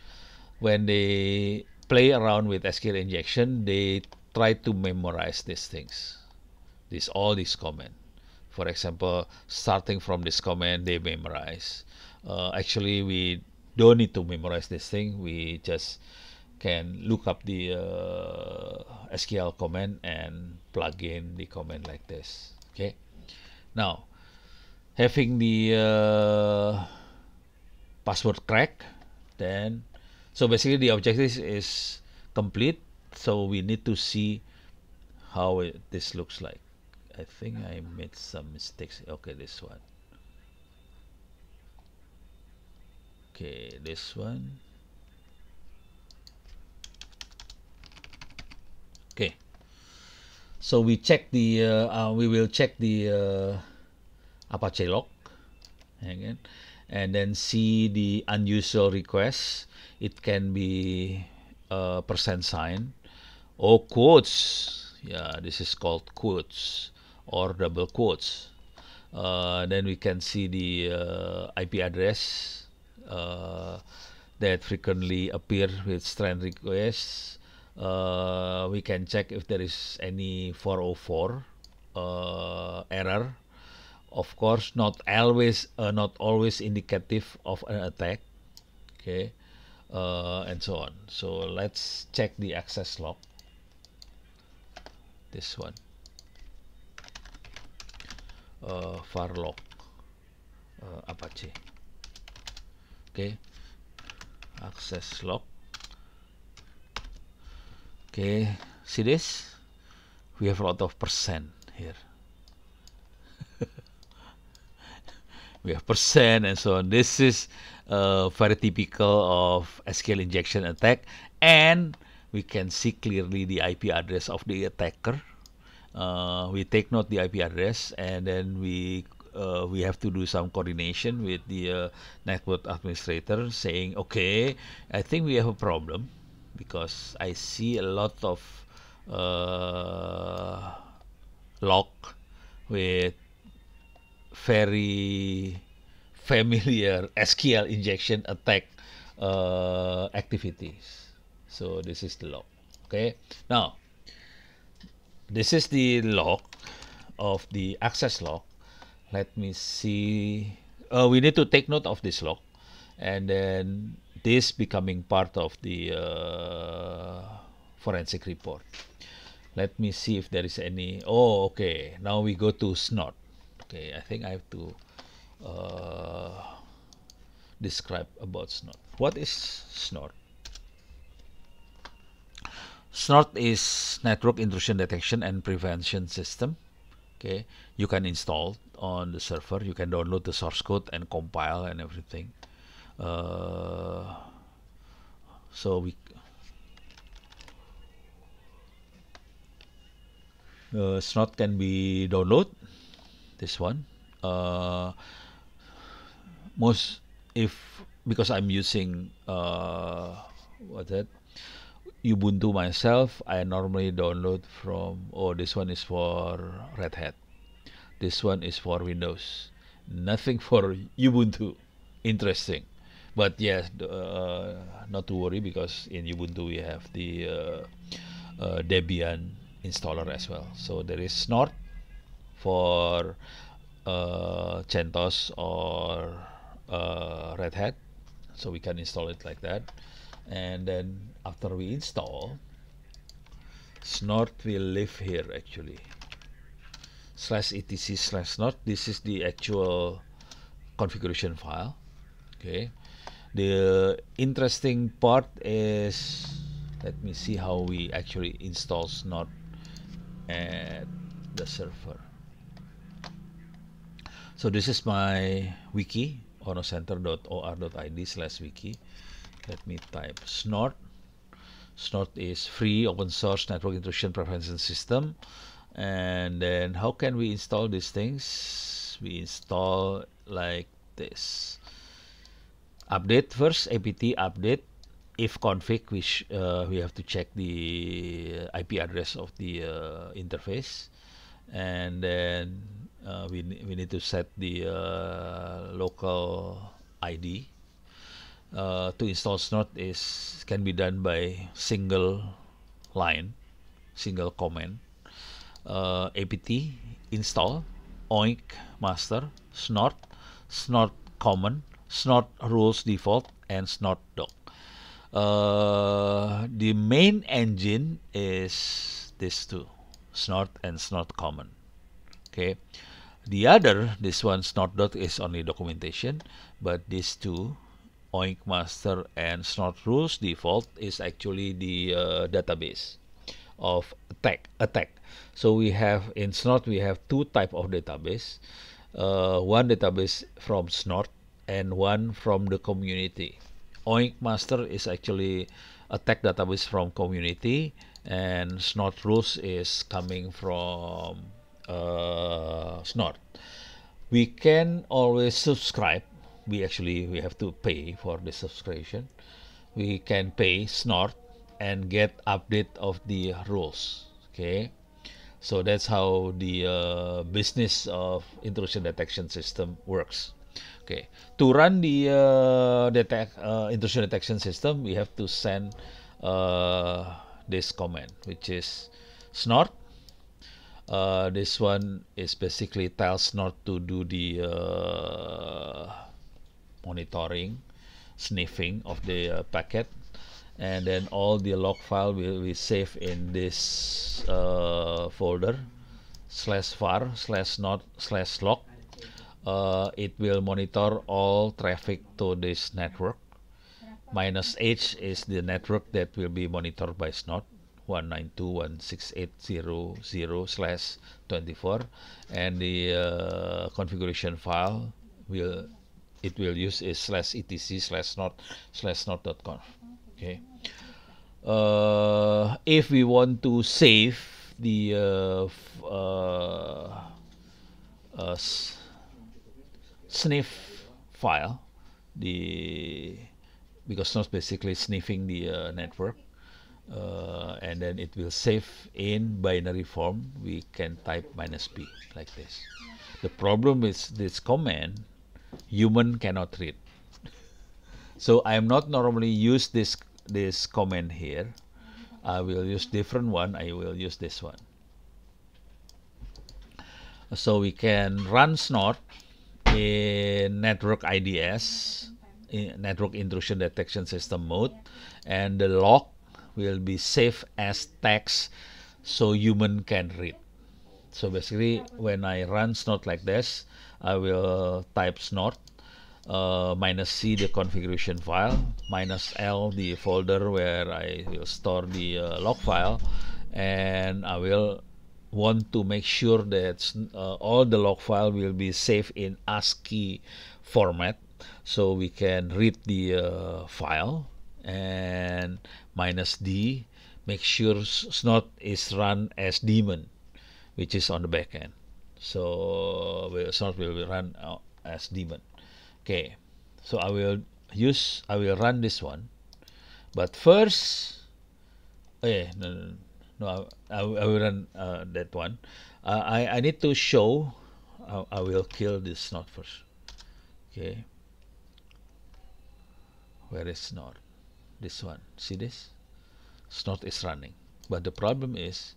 when they play around with SQL injection, they try to memorize these things, all these command. For example, starting from this command, they memorize. Actually, we don't need to memorize this thing. We just can look up the SQL command and plug in the command like this. Okay. Now, having the password crack, then so basically the objective is complete. So we need to see how this looks like. I think I made some mistakes. Okay, this one. Okay, this one. Okay. So we check the we will check the Apache log again, and then see the unusual requests. It can be percent sign or quotes. Yeah, this is called quotes or double quotes. Then we can see the IP address that frequently appear with strand requests. We can check if there is any 404 error. Of course, not always indicative of an attack. Okay, and so on. So let's check the access log. This one, var log Apache. Okay, access log. Okay, see this? We have a lot of percent here. We have percent and so on. This is very typical of SQL injection attack, and we can see clearly the IP address of the attacker. We take note the IP address, and then we have to do some coordination with the network administrator, saying, okay, I think we have a problem because I see a lot of log with very familiar SQL injection attack activities. So this is the log. Okay. Now, this is the log of the access log. Let me see. We need to take note of this log, and then this becoming part of the forensic report. Let me see if there is any. Oh, okay. Now we go to snort. Okay, I think I have to describe about snort. What is snort? Snort is network intrusion detection and prevention system. Okay, you can install on the server. You can download the source code and compile and everything. So we snort can be download. This one. Most if because I'm using what that Ubuntu myself, I normally download from. Oh, this one is for Red Hat. This one is for Windows. Nothing for Ubuntu. Interesting, but yes, not to worry because in Ubuntu we have the Debian installer as well. So there is Snort for CentOS or Red Hat, so we can install it like that. And then after we install, snort will live here actually. /etc/snort. This is the actual configuration file. Okay. The interesting part is, let me see how we actually install snort at the server. So this is my wiki. onnocenter.or.id/wiki. Let me type snort. Snort is free open source network intrusion prevention system. And then how can we install these things? We install like this. Update first, apt update. If config, we have to check the IP address of the interface, and then we need to set the local ID. To install snort can be done by single line, single command. Apt install oink master snort, snort common, snort rules default, and snort doc. The main engine is these two, snort and snort common. Okay, the other, this one snort dot, is only documentation, but these two, oink master and snort rules default, is actually the database of attack. So we have in snort we have two type of database, one database from snort and one from the community. Oink master is actually attack database from community, and snort rules is coming from snort. We can always subscribe. We have to pay for the subscription. We can pay snort and get update of the rules. Okay, so that's how the business of intrusion detection system works. Okay, to run the intrusion detection system, we have to send this command, which is snort. This one is basically tells snort to do the monitoring, sniffing of the packet, and then all the log file will be saved in this folder /var/snort/log. It will monitor all traffic to this network. -H is the network that will be monitored by snort, 192.168.0.0/24, and the configuration file will use is /etc/snort/snort.conf. Okay. If we want to save the sniff file, because snort basically sniffing the network, and then it will save in binary form, we can type -p like this. The problem is this command, human cannot read. So I am not normally use this command here. I will use different one. I will use this one. So we can run snort in network IDS, in network intrusion detection system mode, and the log will be saved as text so human can read. So basically when I run snort like this, I will type snort, -c the configuration file, -l the folder where I will store the log file, and I will want to make sure that all the log file will be saved in ASCII format, so we can read the file. And -d, make sure snort is run as daemon, which is on the back end. So snort will run as daemon. Okay, so I will run this one, but first, no, I will run that one. I need to show. I will kill this snort first. Okay, where is snort? This one. See this? Snort is running, but the problem is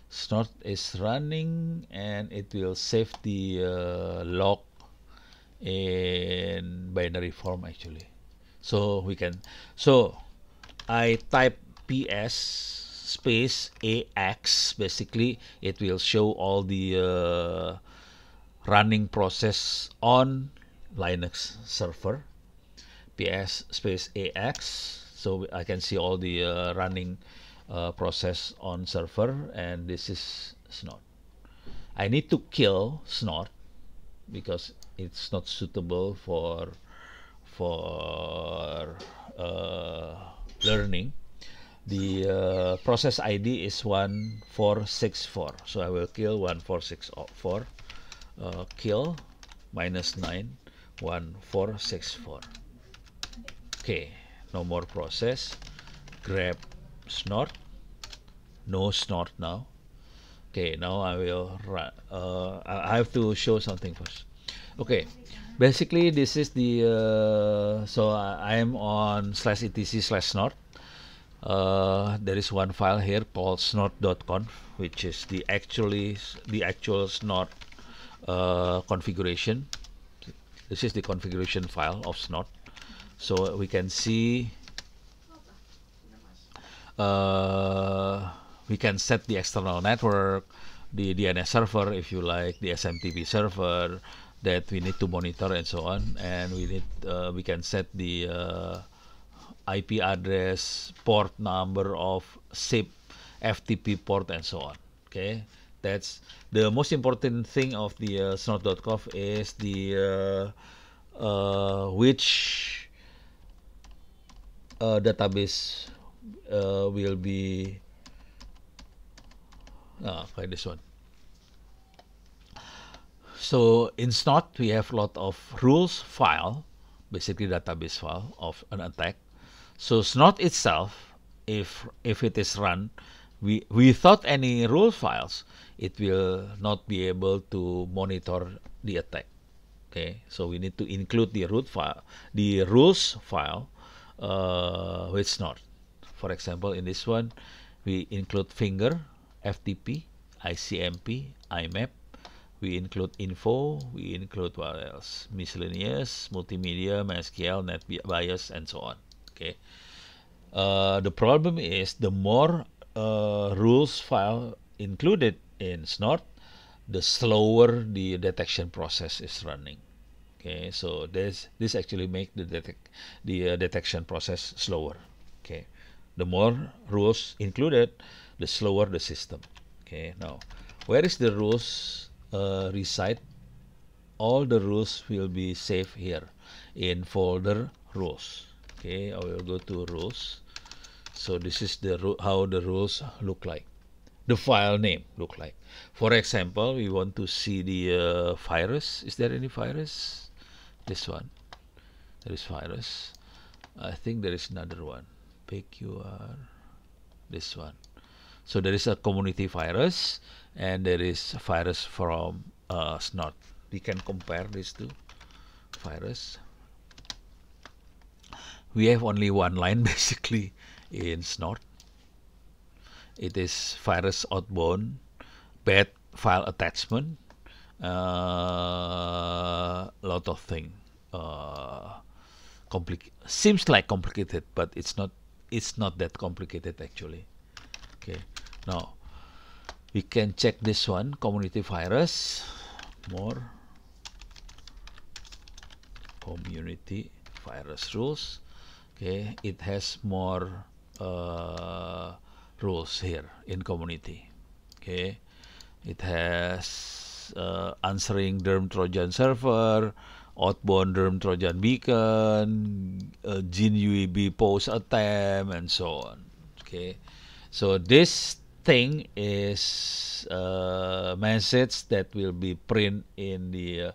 snort is running and it will save the log in binary form actually. So we can. So I type PS space AX. Basically, it will show all the running process on Linux server. PS space AX. So I can see all the running process on server, and this is snort. I need to kill snort because it's not suitable for for learning. The process ID is 1464. So I will kill 1464. Kill minus 9, 1464. Okay, no more process. Grab snort. No snort now. Okay, now I will run. I have to show something first. Okay, basically this is the so I am on /etc/snort. There is one file here called snort.conf, which is the actual snort configuration. This is the configuration file of snort. So we can see we can set the external network, the DNS server, if you like, the SMTP server that we need to monitor and so on, and we can set the IP address, port number of SIP, FTP port, and so on. Okay, that's the most important thing of the snort.conf is the which database will be by this one. So in snort we have a lot of rules file, basically database file of an attack. So snort itself, if it is run without any rule files, it will not be able to monitor the attack. Okay, so we need to include the root file, the rules file with snort. For example, in this one, we include finger, FTP, ICMP, IMAP. We include info. We include what else? Miscellaneous, multimedia, MySQL, NetBIOS, and so on. Okay. The problem is the more rules file included in snort, the slower the detection process is running. Okay, so this actually make the detection process slower. Okay, the more rules included, the slower the system. Okay, now where is the rules reside? All the rules will be saved here in folder rules. Okay, I will go to rules. So this is the how the rules look like. The file name look like. For example, we want to see the virus. Is there any virus? This one. There is virus. I think there is another one. PQR. This one. So there is a community virus and there is a virus from snort. We can compare these two virus. We have only one line basically in snort. It is virus outbound, bad file attachment, lot of things. Seems like complicated, but it's not. It's not that complicated actually. Okay. Now we can check this one, community virus. More community virus rules. Okay, it has more rules here in community. Okay, it has answering DERM Trojan server, outbound DERM Trojan beacon, Gene UEB post attempt, and so on. Okay, so this thing is a message that will be print in the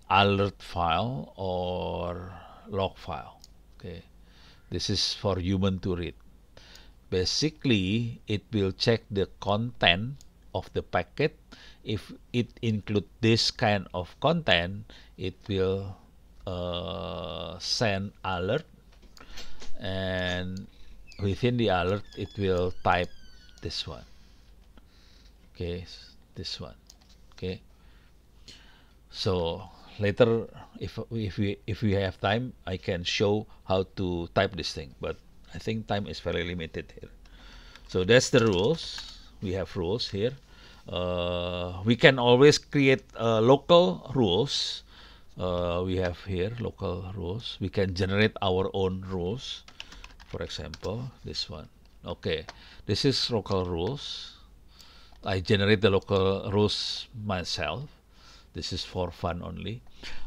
alert file or log file. Okay, this is for human to read. Basically, it will check the content of the packet. If it includes this kind of content, it will send alert, and within the alert, it will type this one. Okay, this one. Okay. So later, if we have time, I can show how to type this thing, but I think time is very limited here. So that's the rules. We have rules here. We can always create local rules. We have here local rules. We can generate our own rules. For example, this one. Okay, this is local rules. I generate the local rules myself. This is for fun only.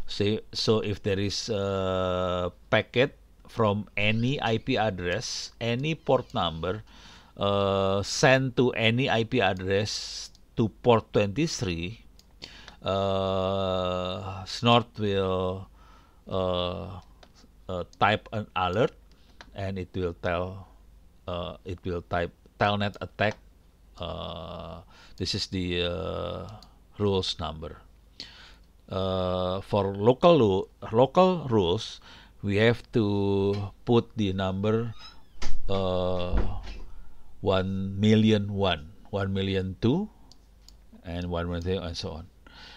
So if there is a packet from any IP address, any port number, sent to any IP address to port 23, Snort will type an alert, and it will type telnet attack. This is the rules number. For local rules, we have to put the number 1,000,001, 1,000,002, and 1,000,000, and so on.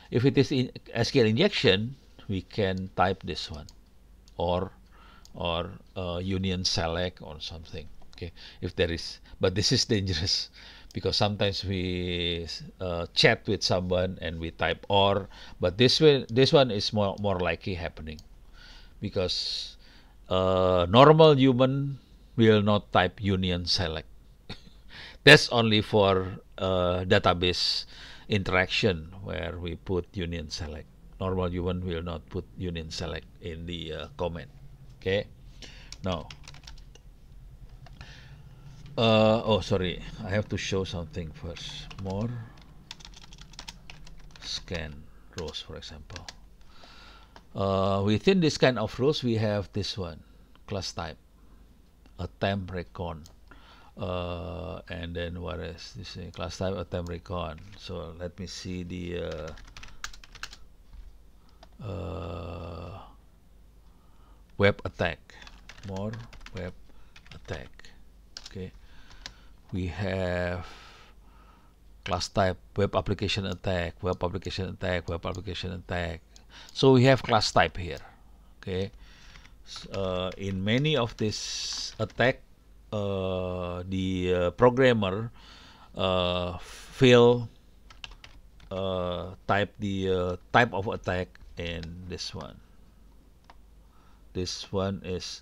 If it is in SQL injection, we can type this one, or union select or something. Okay, if there is, but this is dangerous because sometimes we chat with someone and we type or, but this one is more likely happening because normal human will not type union select. That's only for database interaction where we put union select. Normal human will not put union select in the comment. Okay, now oh, sorry, I have to show something first. More scan rows, for example. Within this kind of rows, we have this one, class type, attempt recon, and then what is this? Class type attempt recon. So let me see the web attack. More web attack. Okay, we have class type web application attack, web application attack, web application attack. So we have class type here. Okay, in many of this attack, the programmer will type the type of attack in this one. This one is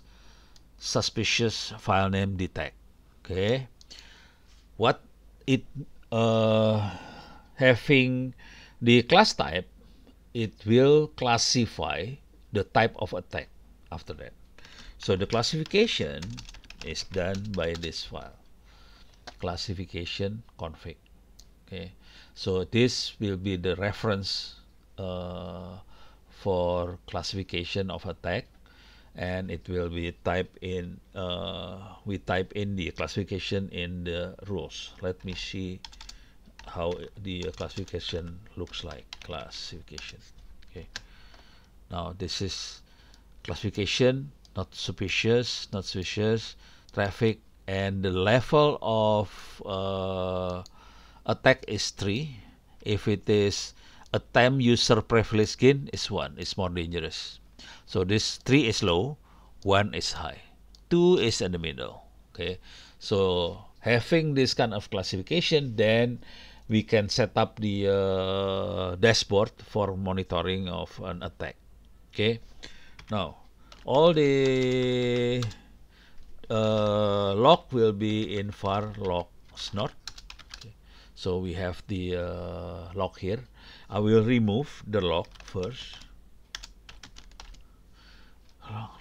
suspicious file name detect. Okay, what it having the class type, it will classify the type of attack after that. So the classification is done by this file, classification config. Okay, so this will be the reference for classification of attack, and it will be typed in. We type in the classification in the rules. Let me see how the classification looks like. Classification. Okay. Now this is classification, not suspicious, traffic, and the level of attack is 3. If it is attempt user privilege gain is 1. It's more dangerous. So this 3 is low, 1 is high, 2 is in the middle. Okay, so having this kind of classification, then we can set up the dashboard for monitoring of an attack. Okay, now all the log will be in var log snort. Okay. So we have the log here. I will remove the log first.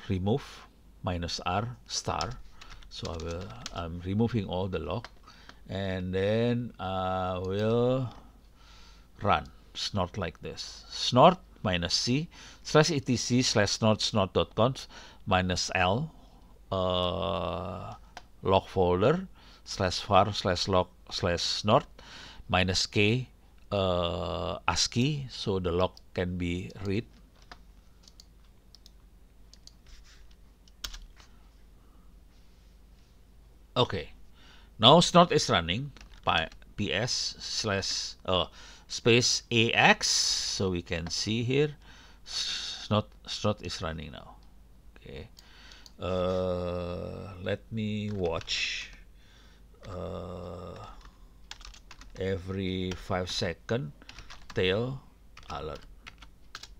Remove -r star. So I'm removing all the log, and then I will run snort like this. Snort -c /etc/snort.conf -l log folder /var/log/snort -k ASCII, so the log can be read. Okay, now snort is running by ps space ax, so we can see here snort is running now. Okay, let me watch every 5 seconds tail alert.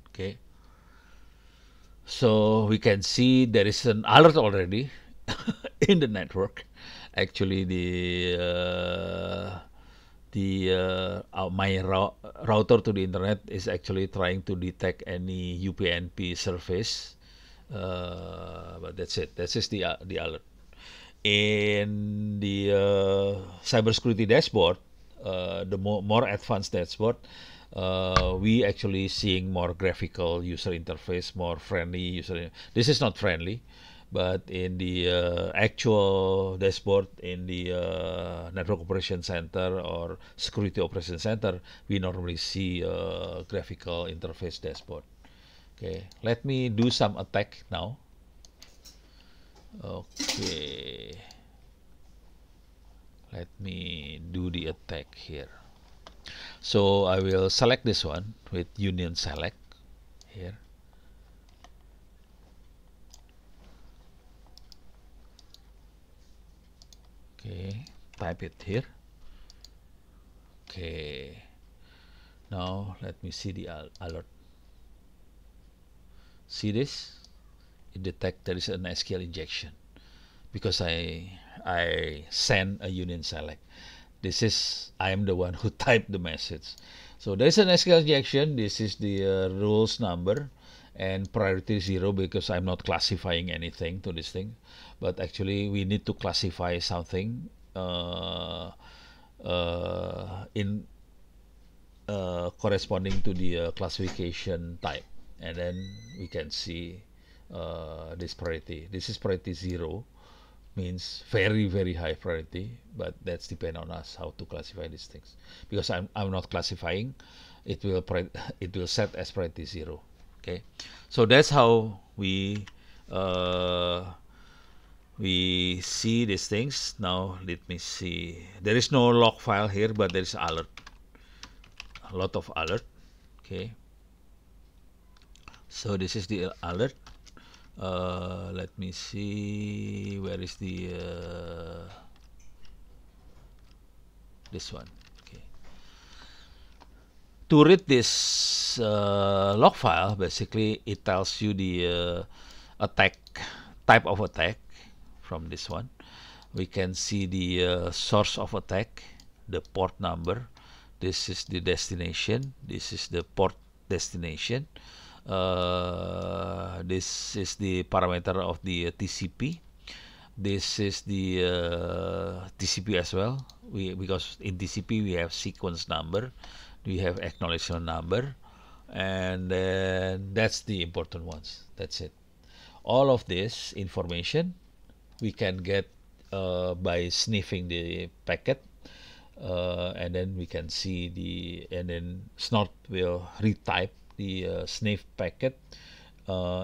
Okay, so we can see there is an alert already in the network. Actually, the my router to the internet is actually trying to detect any UPnP surface, but that's it. This is the alert. In the cybersecurity dashboard, the more advanced dashboard, we actually seeing more graphical user interface, more friendly user. This is not friendly, but in the actual dashboard in the network operation center or security operation center, we normally see graphical interface dashboard. Okay, let me do some attack now. Okay, let me do the attack here. So I will select this one with union select here. Okay, type it here. Okay, now let me see the alert. See this? It detects there is an SQL injection because I send a union select. This is I am the one who typed the message. So there's an SQL injection. This is the rules number and priority 0 because I'm not classifying anything to this thing. But actually we need to classify something in corresponding to the classification type, and then we can see this priority. This is priority 0, means very high priority, but that's depend on us how to classify these things. Because I'm not classifying, it will set as priority 0. Okay, so that's how we see these things. Now let me see. There is no log file here, but there is alert. A lot of alert. Okay. So this is the alert. Let me see. Where is the this one? Okay. To read this log file, basically it tells you the attack type of attack. From this one, we can see the source of attack, the port number. This is the destination. This is the port destination. This is the parameter of the TCP. This is the TCP as well. Because in TCP we have sequence number, we have acknowledgement number, and then that's the important ones. That's it. All of this information we can get by sniffing the packet, and then we can see and then Snort will retype the sniff packet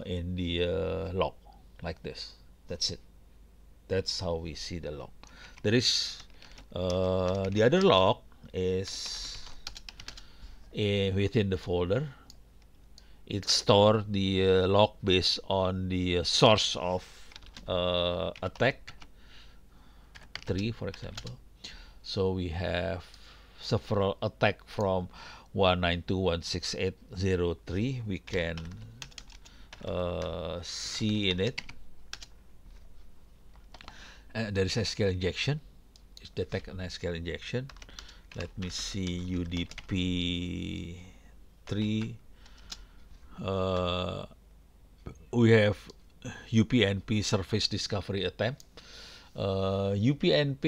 in the log like this. That's it. That's how we see the log. There is the other log is within the folder. It stores the log based on the source of attack 3, for example. So we have several attack from 192.168.0.3. We can see in it. There is SQL injection. It detect an SQL injection. Let me see UDP 3. We have UPnP surface discovery attempt. UPnP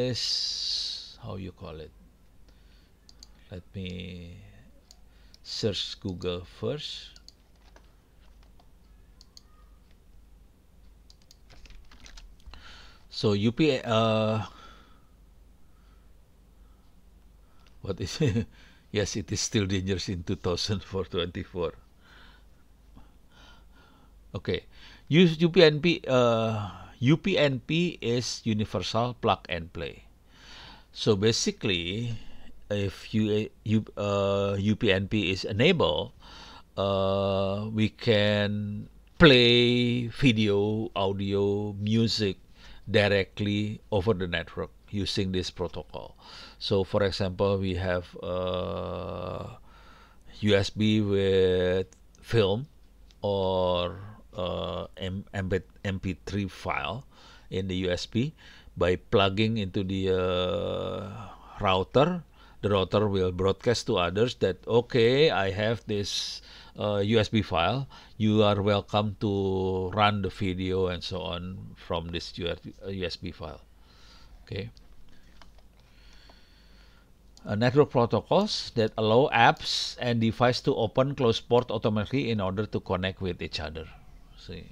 is, how you call it? Let me search Google first. So what is it? Yes, it is still dangerous in 2024. Okay, use UPnP. UPnP is universal plug and play. So basically, if UPnP is enabled, we can play video, audio, music directly over the network using this protocol. So for example, we have USB with film or embed MP3 file in the USB. By plugging into the router. The router will broadcast to others that, okay, I have this USB file. You are welcome to run the video and so on from this USB file. Okay. Network protocols that allow apps and device to open close port automatically in order to connect with each other. See,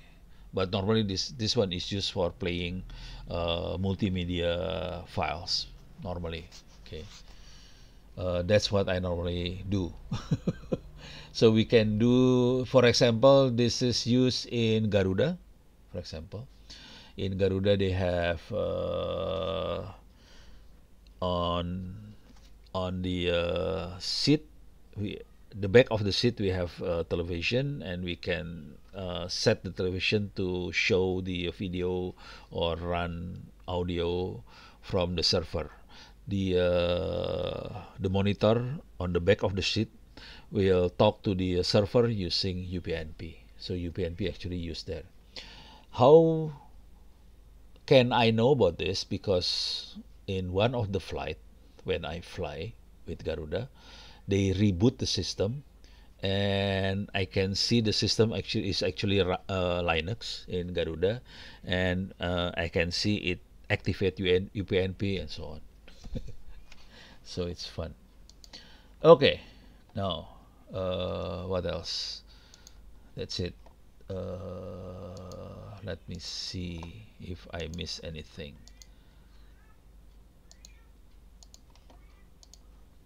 but normally this one is used for playing multimedia files normally. Okay, that's what I normally do. So we can do, for example, this is used in Garuda. For example, in Garuda they have on the seat, the back of the seat we have television, and we can set the television to show the video or run audio from the server. The monitor on the back of the seat will talk to the server using UPnP. So UPnP actually used there. How can I know about this? Because in one of the flight, when I fly with Garuda, they reboot the system, and I can see the system is actually Linux in Garuda, and I can see it activate UPnP and so on. So it's fun. Okay, now what else? That's it. Let me see if I miss anything.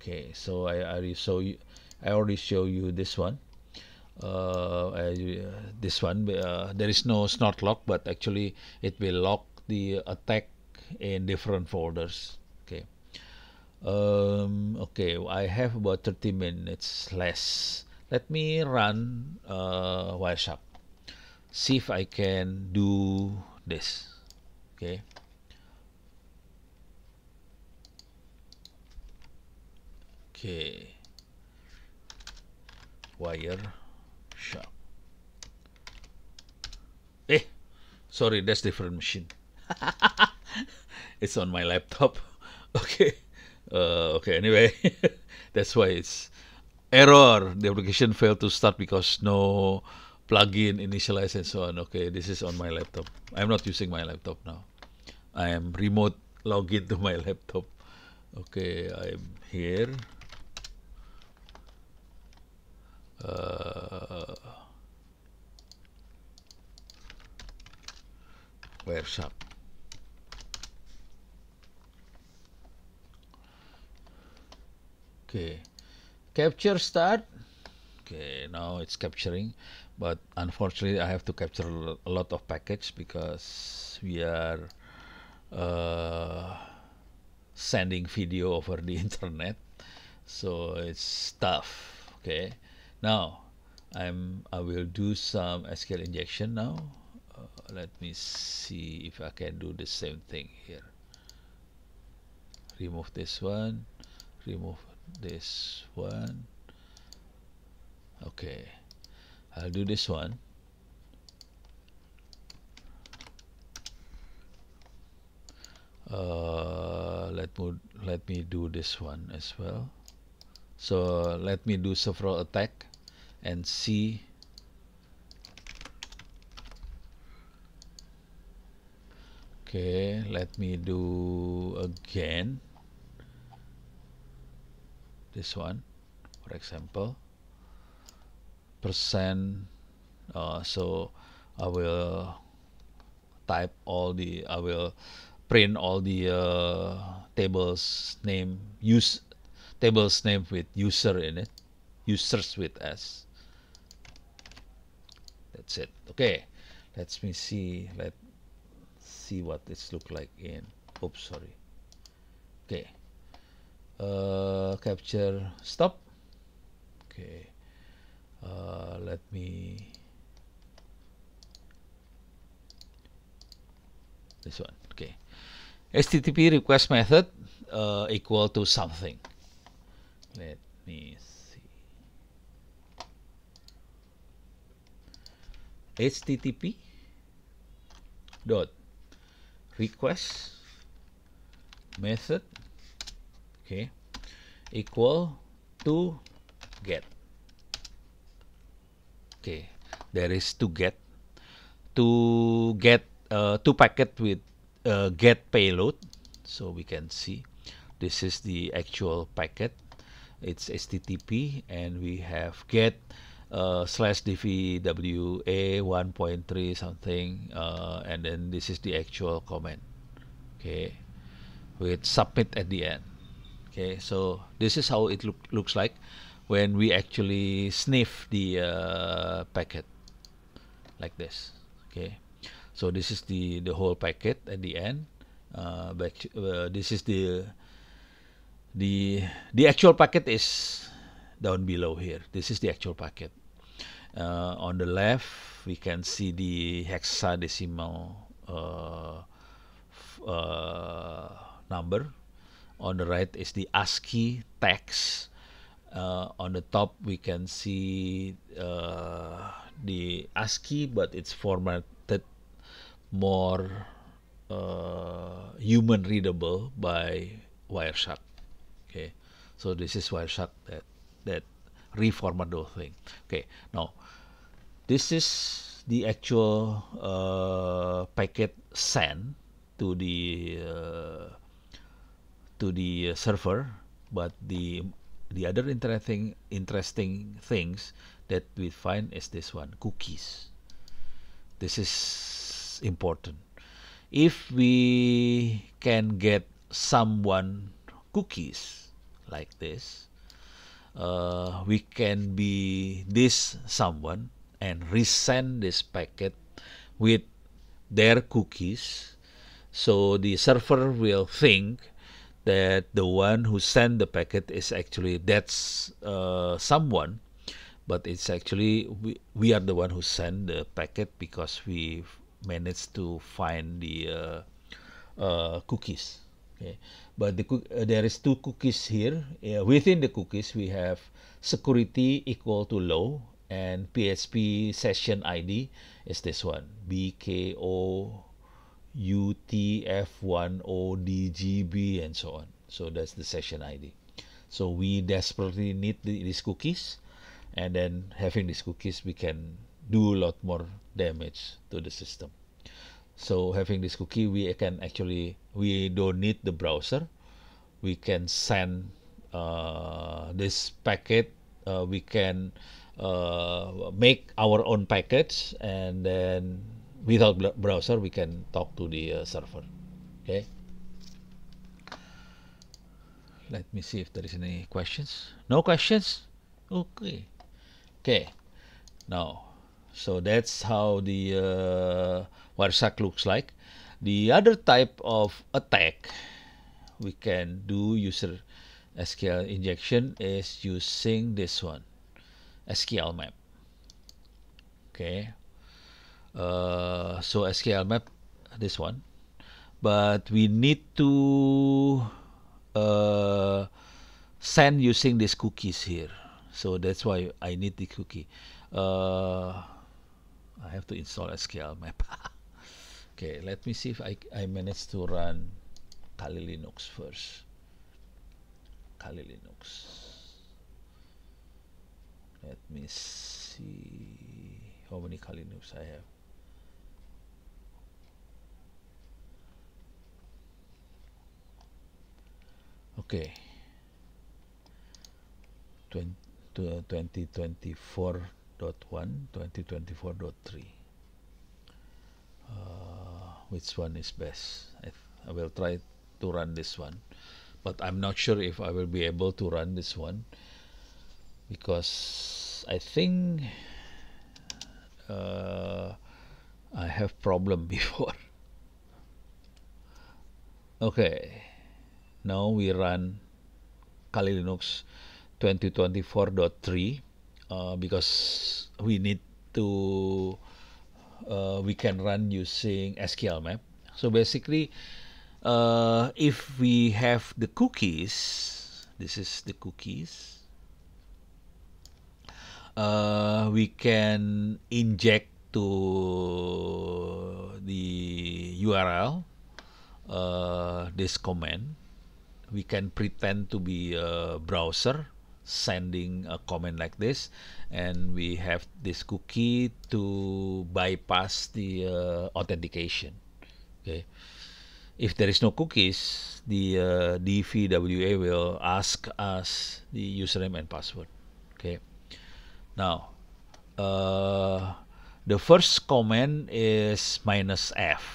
Okay, so I already show you this one. This one, there is no snort lock, but actually it will lock the attack in different folders. Okay. Okay, I have about 30 minutes less. Let me run Wireshark. See if I can do this. Okay. Okay. Wireshark. Sorry, that's different machine. It's on my laptop. Okay. Okay, anyway, that's why it's error. The application failed to start because no plugin initialize and so on. Okay, this is on my laptop. I'm not using my laptop now. I am remote login to my laptop. Okay, I'm here. Wireshark. Okay, capture start. Okay, now it's capturing, but unfortunately I have to capture a lot of package because we are sending video over the internet, so it's tough. Okay, now I will do some SQL injection now. Let me see if I can do the same thing here. Remove this one, remove this one. Okay, I'll do this one. Let me do this one as well. So let me do several attack and see. Okay, let me do again this one, for example, percent. So I will type all the, I will print all the tables name, tables name with user in it, users with S. That's it. Okay, let me see. Let's see what this look like in. Oops, sorry. Okay. Capture stop. Okay. Let me this one. Okay. HTTP request method equal to something. Let me see. HTTP dot request method. Okay, equal to get. Okay, there is to get two packet with get payload. So we can see this is the actual packet. It's HTTP, and we have get slash dvwa 1.3 something, and then this is the actual command. Okay, with submit at the end. Okay, so this is how it looks like when we actually sniff the packet like this. Okay, so this is the whole packet at the end. This is the actual packet is down below here. This is the actual packet. On the left, we can see the hexadecimal number. On the right is the ASCII text. On the top, we can see the ASCII, but it's formatted more human readable by Wireshark. Okay, so this is Wireshark that reformat the whole thing. Okay, now this is the actual packet sent to the server, but the other interesting things that we find is this one, cookies. This is important. If we can get someone cookies like this, we can be this someone and resend this packet with their cookies. So the server will think that the one who sent the packet is actually that's someone, but it's actually we are the one who sent the packet because we managed to find the cookies. Okay, but there is two cookies here. Within the cookies, we have security equal to low, and PHP session ID is this one, BKOUTF10DGB, and so on. So that's the session ID. So we desperately need these cookies, and then having these cookies, we can do a lot more damage to the system. So having this cookie, we don't need the browser. We can send this packet. We can make our own packets, and then without browser, we can talk to the server. Okay. Let me see if there is any questions. No questions? Okay. Okay. Now, so that's how the Wireshark looks like. The other type of attack we can do user SQL injection is using this one, SQL map. Okay. So SQL map, this one, but we need to send using these cookies here. So that's why I need the cookie. I have to install SQL map. Okay, let me see if I manage to run Kali Linux first. Kali Linux. Let me see how many Kali Linux I have. Okay. 2024.1, 2024.3. Which one is best? I will try to run this one, but I'm not sure if I will be able to run this one because I think I have problem before. Okay, now we run Kali Linux 2024.3 because we need to we can run using SQL map. So basically, if we have the cookies, this is the cookies, we can inject to the URL this command, we can pretend to be a browser sending a comment like this, and we have this cookie to bypass the authentication. Okay, if there is no cookies, the DVWA will ask us the username and password. Okay, now the first comment is -f.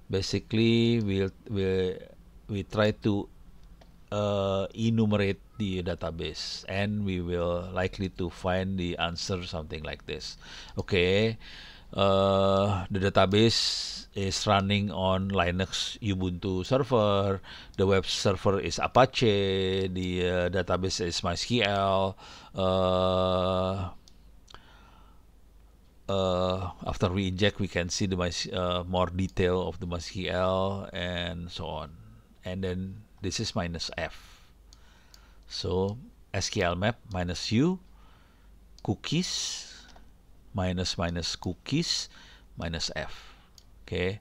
Basically, we try to enumerate the database, and we will likely to find the answer something like this. Okay, the database is running on Linux Ubuntu server. The web server is Apache. The database is MySQL. After we inject, we can see the more detail of the MySQL and so on. And then this is -f. So SQL map -u, cookies, minus cookies, -f. Okay.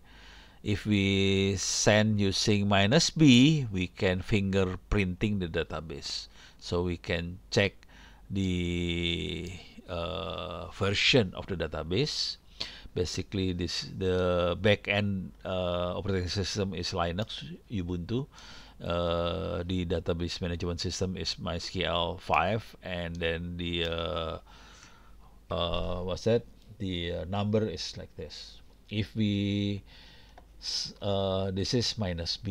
If we send using -b, we can fingerprinting the database. So we can check the version of the database. Basically, the backend operating system is Linux Ubuntu. The database management system is MySQL 5, and then the what's that? The number is like this. If we this is -b.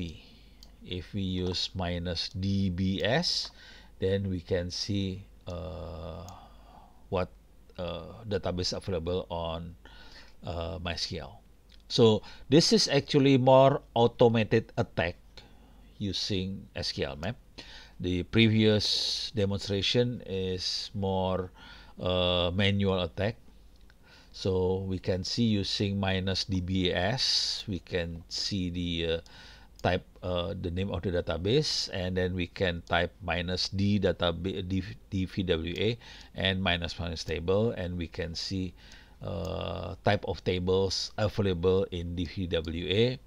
If we use -dbs, then we can see what database available on MySQL. So this is actually more automated attack using SQL map. The previous demonstration is more manual attack. So we can see using -dbs, we can see the type the name of the database, and then we can type -d database dvwa and minus table, and we can see type of tables available in dvwa.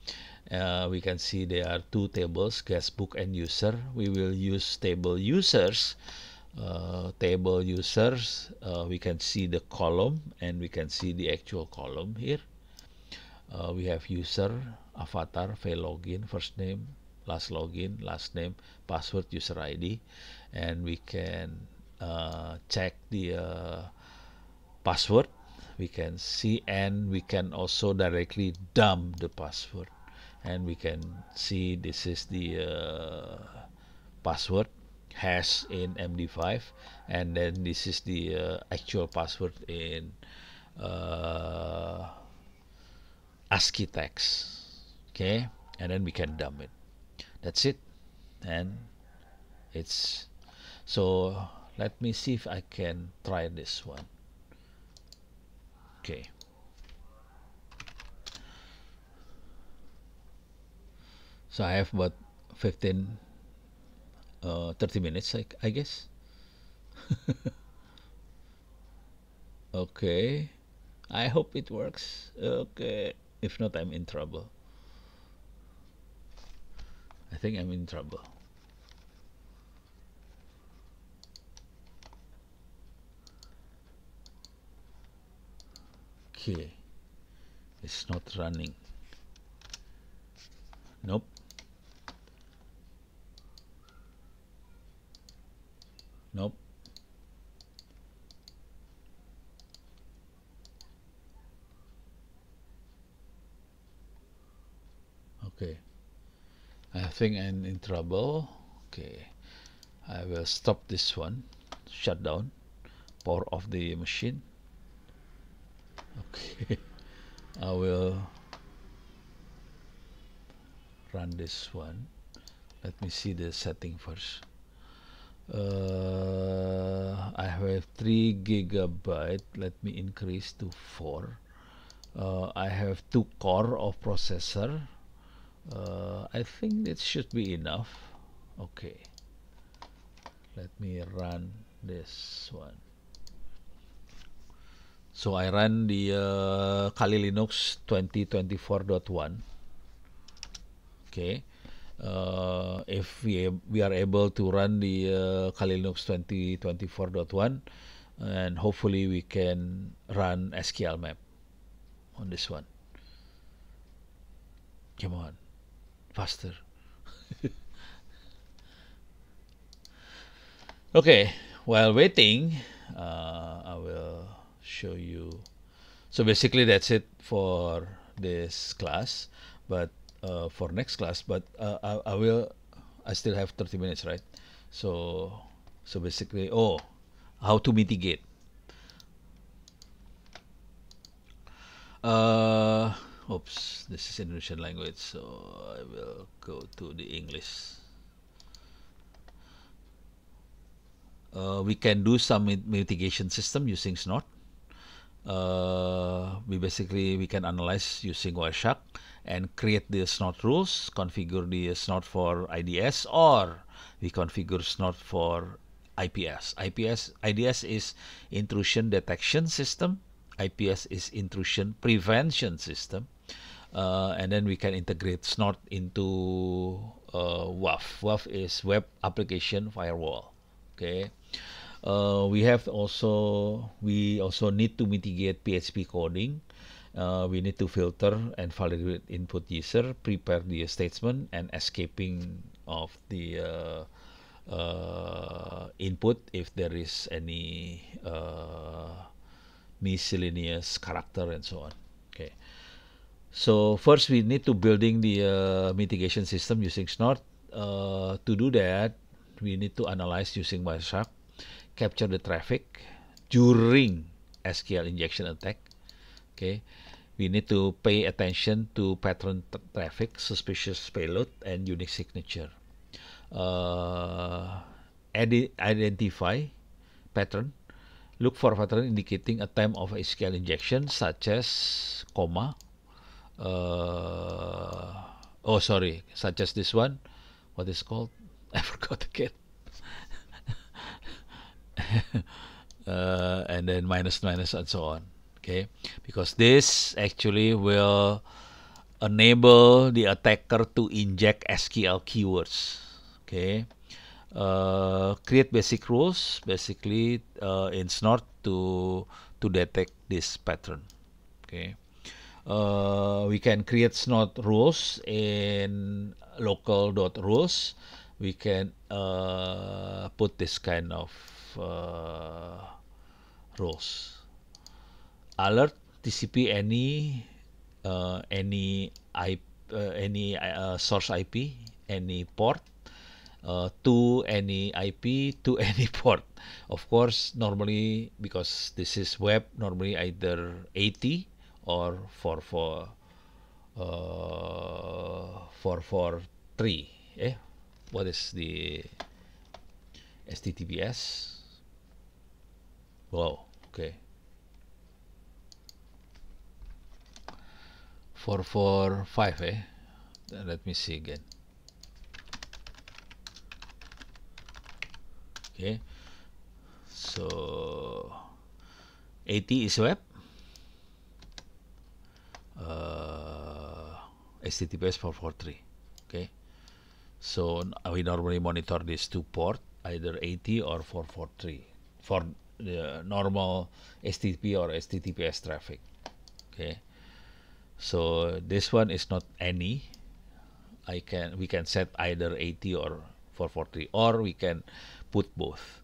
We can see there are two tables, guestbook and user. We will use table users. We can see the column, and we can see the actual column here. We have user, avatar, file login, first name, last login, last name, password, user ID, and we can check the password. We can see, and we can also directly dump the password, and we can see this is the password hash in MD5, and then this is the actual password in ASCII text. Okay, and then we can dump it. That's it. And it's so let me see if I can try this one. Okay, so I have about 15 30 minutes, I guess. Okay, I hope it works. Okay, if not, I'm in trouble. I think I'm in trouble. Okay, it's not running. Nope. Nope. Okay, I think I'm in trouble. Okay, I will stop this one, shut down, power off the machine. Okay, I will run this one. Let me see the setting first. I have 3 GB. Let me increase to 4. I have 2 core of processor. I think it should be enough. Okay, let me run this one. So I run the Kali Linux 2024.1. Okay, if we are able to run the Kali Linux 2024.1, and hopefully we can run SQL map on this one. Come on, faster. Okay, while waiting, I will show you. So basically that's it for this class, but for next class, but I still have 30 minutes, right? So basically, how to mitigate. Oops, this is Indonesian language, so I will go to the English. We can do some mitigation system using Snort. We can analyze using Wireshark and create the Snort rules, configure the Snort for IDS, or we configure Snort for IPS. IDS is intrusion detection system. IPS is intrusion prevention system. And then we can integrate Snort into WAF. WAF is Web Application Firewall. Okay. We also need to mitigate PHP coding. We need to filter and validate input user, prepare the statement, and escaping of the input if there is any miscellaneous character and so on. Okay. So first we need to building the mitigation system using Snort. To do that, we need to analyze using Wireshark, capture the traffic during SQL injection attack. Okay, we need to pay attention to pattern traffic, suspicious payload, and unique signature. Identify pattern. Look for pattern indicating a time of SQL injection, such as comma. Such as this one. What is called? I forgot again. And then minus and so on. Okay, because this actually will enable the attacker to inject SQL keywords. Okay, create basic rules basically in Snort to detect this pattern. Okay, we can create Snort rules in local.rules. We can put this kind of rules. Alert TCP any source IP, any port, to any IP, to any port. Of course, normally because this is web, normally either 80 or 443. What is the HTTPS? Wow, okay. 445, let me see again. Okay, so 80 is web, HTTPS 443. Okay, so we normally monitor these two ports, either 80 or 443 for the normal HTTP or HTTPS traffic. Okay, so this one is not any. We can set either 80 or 443, or we can put both.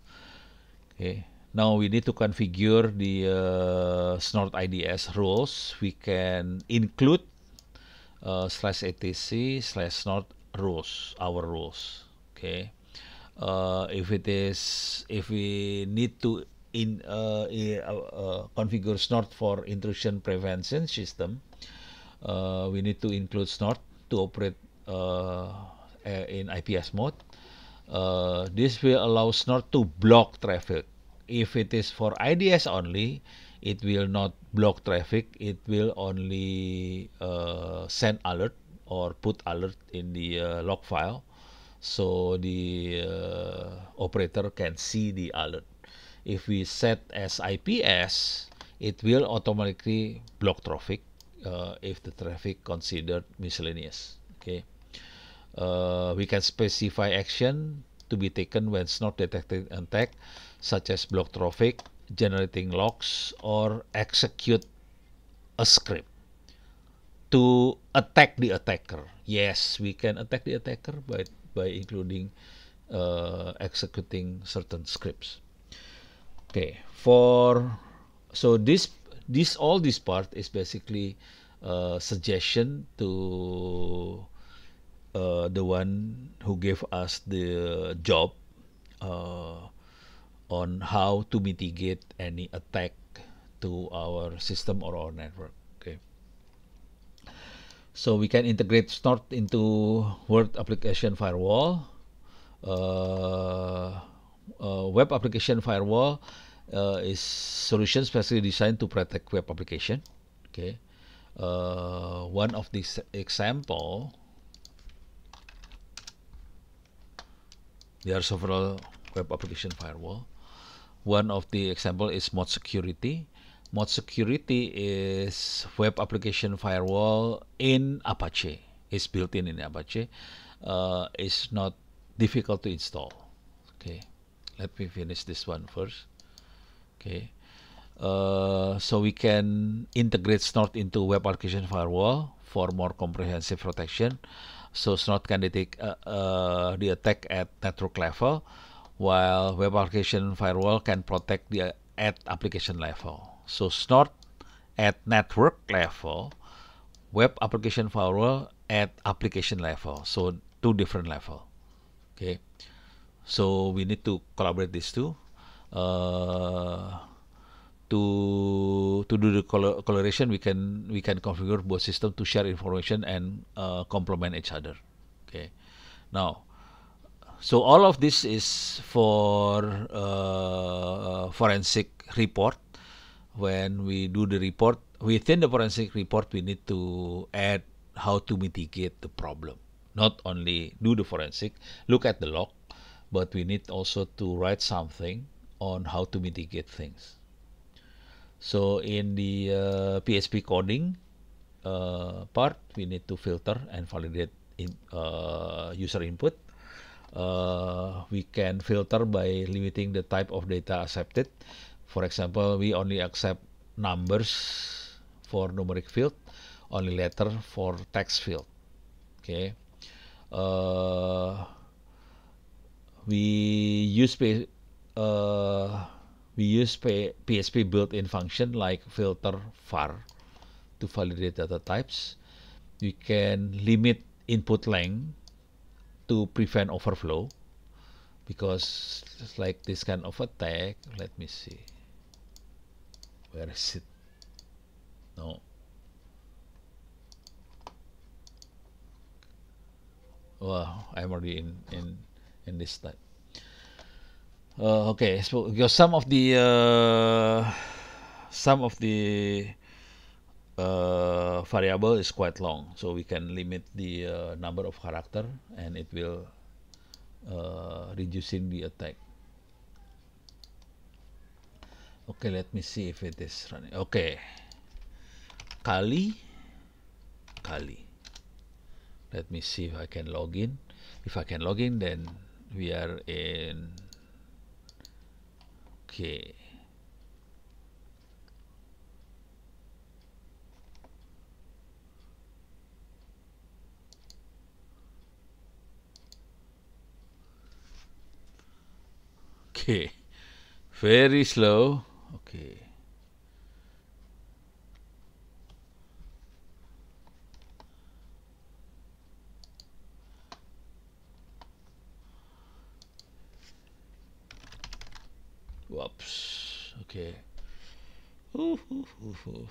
Okay, now we need to configure the Snort IDS rules. We can include /etc/snort rules, our rules. Okay, if we need to configure Snort for intrusion prevention system, we need to include Snort to operate in IPS mode. This will allow Snort to block traffic. If it is for IDS only, it will not block traffic. It will only send alert or put alert in the log file, so the operator can see the alert. If we set as IPS, it will automatically block traffic if the traffic considered miscellaneous. Okay. We can specify action to be taken when Snort detected an attack, such as block traffic, generating logs, or execute a script to attack the attacker. Yes, we can attack the attacker by including executing certain scripts. Okay, so this part is basically suggestion to the one who gave us the job uh, on how to mitigate any attack to our system or our network. Okay, so we can integrate Snort into Word application firewall, uh, web application firewall is solution specially designed to protect web application. Okay, one of these example, there are several web application firewall. One of the example is Mod Security. Mod Security is web application firewall in Apache. It's built in Apache. It's not difficult to install. Okay, let me finish this one first. Okay, so we can integrate Snort into web application firewall for more comprehensive protection. So Snort can detect the attack at network level, while web application firewall can protect the at application level. So Snort at network level, web application firewall at application level. So two different level. Okay, so we need to collaborate these two. To do the collaboration, we can configure both systems to share information and complement each other. Okay, now, so all of this is for forensic report. When we do the report, within the forensic report, we need to add how to mitigate the problem. Not only do the forensic, look at the log, but we need also to write something on how to mitigate things. So in the PHP coding part, we need to filter and validate user input. We can filter by limiting the type of data accepted. For example, we only accept numbers for numeric field, only letter for text field. Okay. Uh, we use PHP built-in function like filter var to validate data types. We can limit input length to prevent overflow, because it's like this kind of attack. Let me see. Where is it? No. Wow, I'm already in this type. Okay, so because some of the variable is quite long, so we can limit the number of character, and it will reducing the attack. Okay, let me see if it is running. Okay, kali. Let me see if I can log in. If I can log in, then we are in. Okay. Okay. Very slow. Okay. Whoops. Okay. Ooh, ooh, ooh, ooh.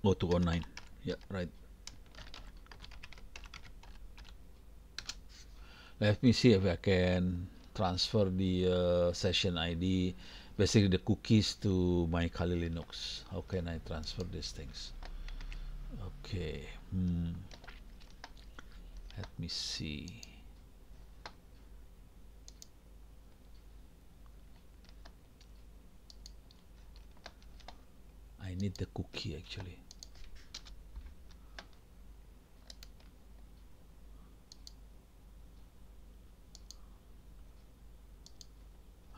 Oh, 209. Yeah, right. Let me see if I can transfer the session ID, basically the cookies, to my Kali Linux. How can I transfer these things? Okay. Let me see. I need the cookie actually.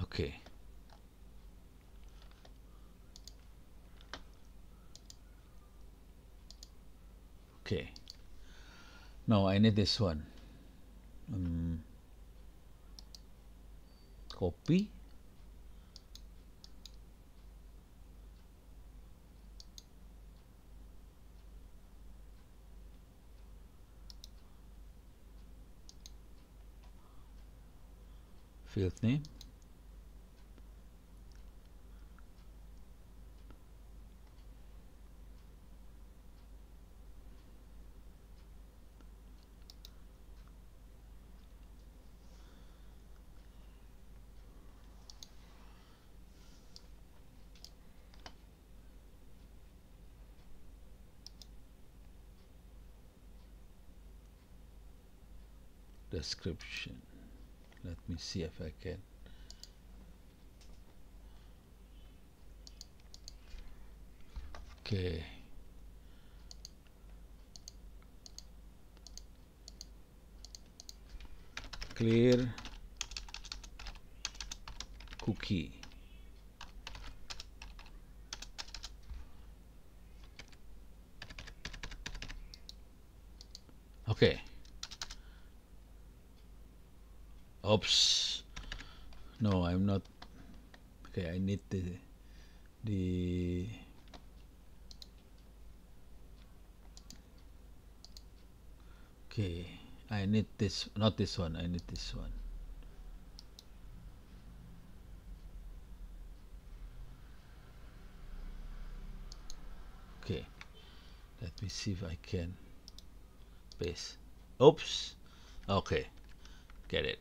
Okay. Okay. Now I need this one. Copy. Field name. Description. Let me see if I can. Okay. Clear cookie. Okay. Oops. No, I'm not. Okay, I need the okay, I need this, not this one, I need this one. Okay, let me see if I can paste. Oops. Okay, get it.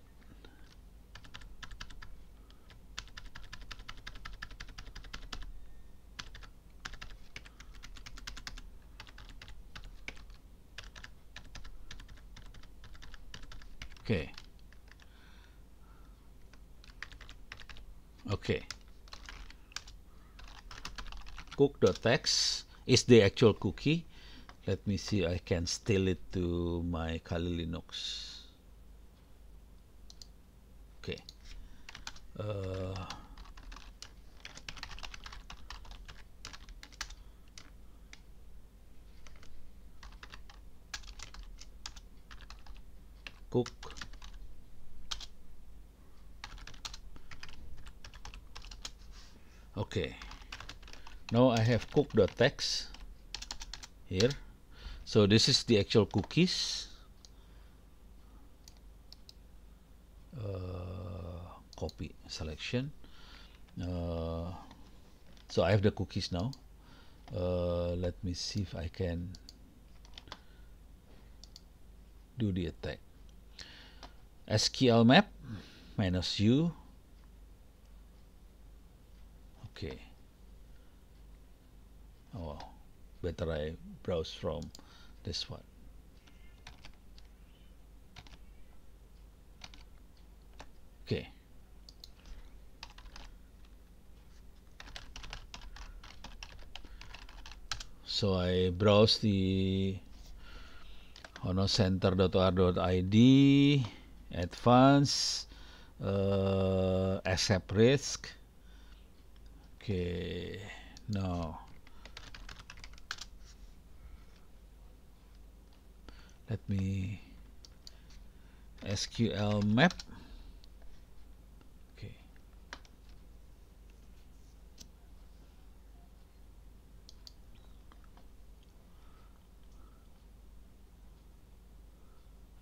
Okay. Okay. Cook.text is the actual cookie. Let me see, I can steal it to my Kali Linux. Okay. Cook. Okay. Now I have cook.text here. So this is the actual cookies. Copy selection. So I have the cookies now. Let me see if I can do the attack. SQL map -u. Okay. Oh, better I browse from this one. Okay. So I browse the OnnoCenter.or.id, advanced, accept risk. Okay, now let me SQL map. Okay.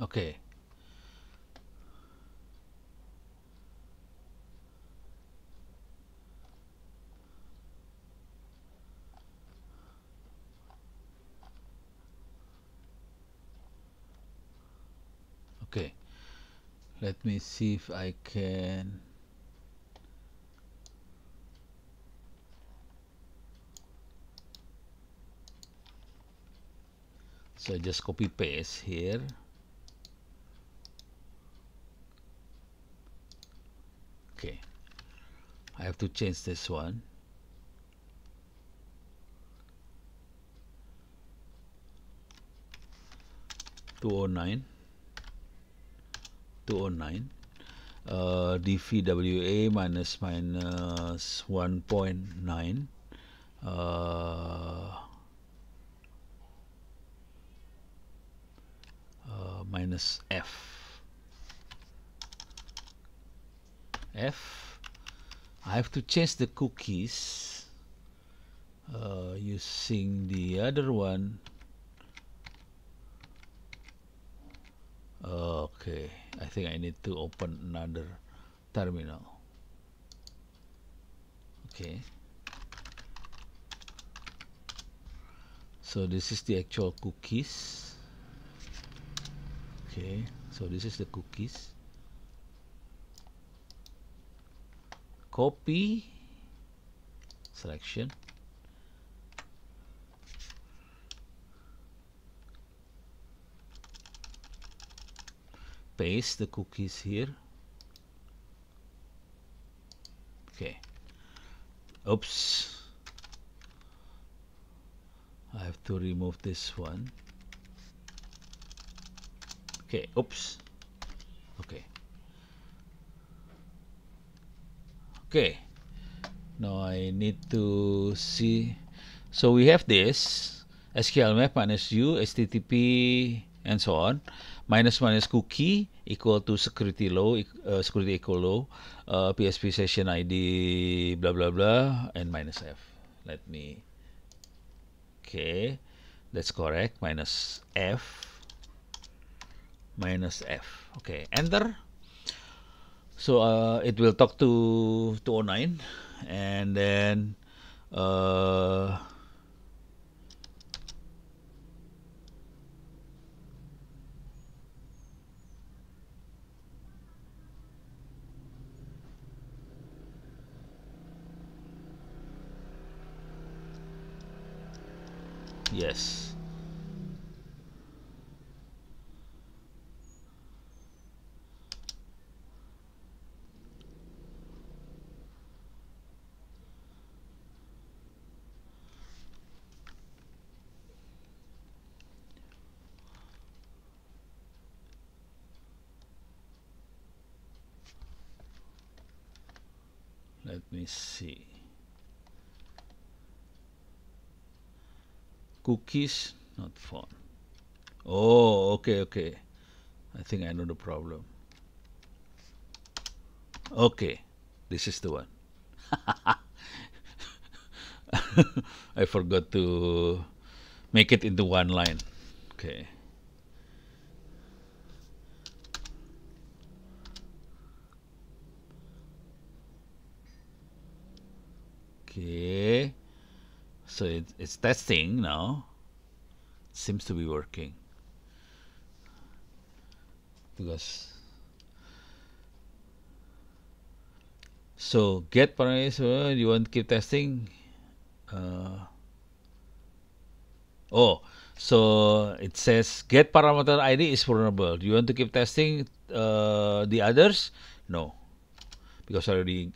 Okay. Okay. Let me see if I can. So just copy paste here. Okay. I have to change this one. 209 209 dvwa minus 1.9 minus f. I have to change the cookies using the other one. Okay, I think I need to open another terminal. Okay, so this is the actual cookies. Okay, so this is the cookies. Copy, selection, paste the cookies here. Okay, oops, I have to remove this one. Okay, oops. Okay. Okay. Now I need to see. So we have this SQL map minus u, HTTP, and so on. Minus cookie equal to security low, security equal low, PSP session ID, blah blah blah, and minus f. Let me. Okay, that's correct. Minus f. Minus f. Okay, enter. So it will talk to 209, and then yes. Let me see. Cookies not found. Oh, okay, okay. I think I know the problem. Okay, this is the one. I forgot to make it into one line. Okay. Okay. So it's testing now. Seems to be working. Because so get parameters, you want to keep testing. Oh, so it says get parameter ID is vulnerable. Do you want to keep testing the others? No, because I already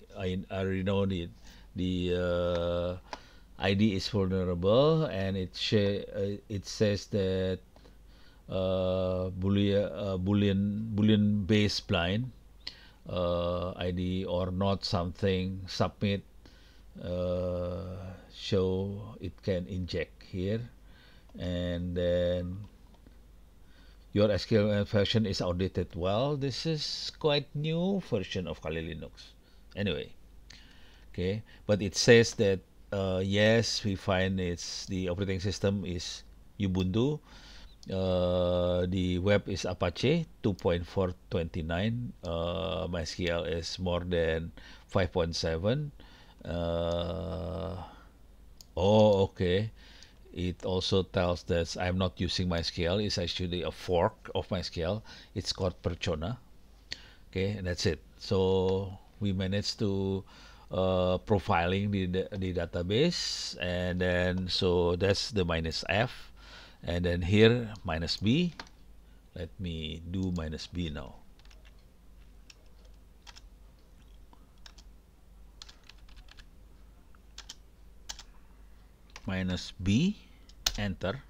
know the ID is vulnerable, and it says that boolean based blind ID or not something submit, show it can inject here, and then your SQL version is outdated. Well, this is quite new version of Kali Linux. Anyway, okay, but it says that yes, we find it's the operating system is Ubuntu. The web is Apache 2.429. MySQL is more than 5.7. Oh, okay. It also tells that I'm not using MySQL. It's actually a fork of MySQL. It's called Persona. Okay, and that's it. So we managed to profiling the database, and then so that's the minus f, and then here minus b. Let me do minus b now. Minus b, enter.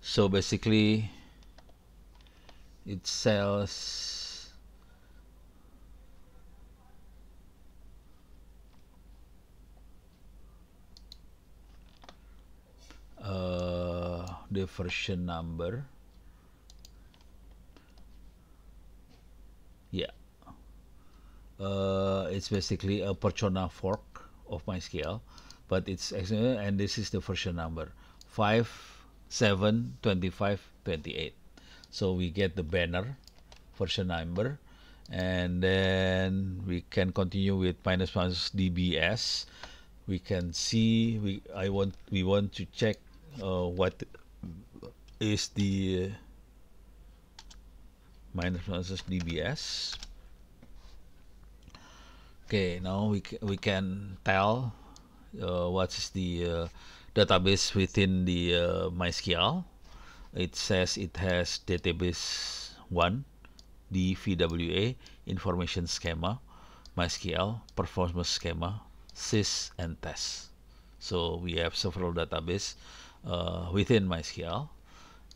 So basically it says the version number. Yeah, it's basically a Persona fork of MySQL, but it's actually, and this is the version number 5, 7, 25, 28. So we get the banner version number, and then we can continue with minus minus dbs. We can see we want to check what is the minus minus dbs. Okay, now we can tell what is the database within the MySQL. It says it has database 1, DVWA, information schema, MySQL, performance schema, sys, and test. So we have several database within MySQL,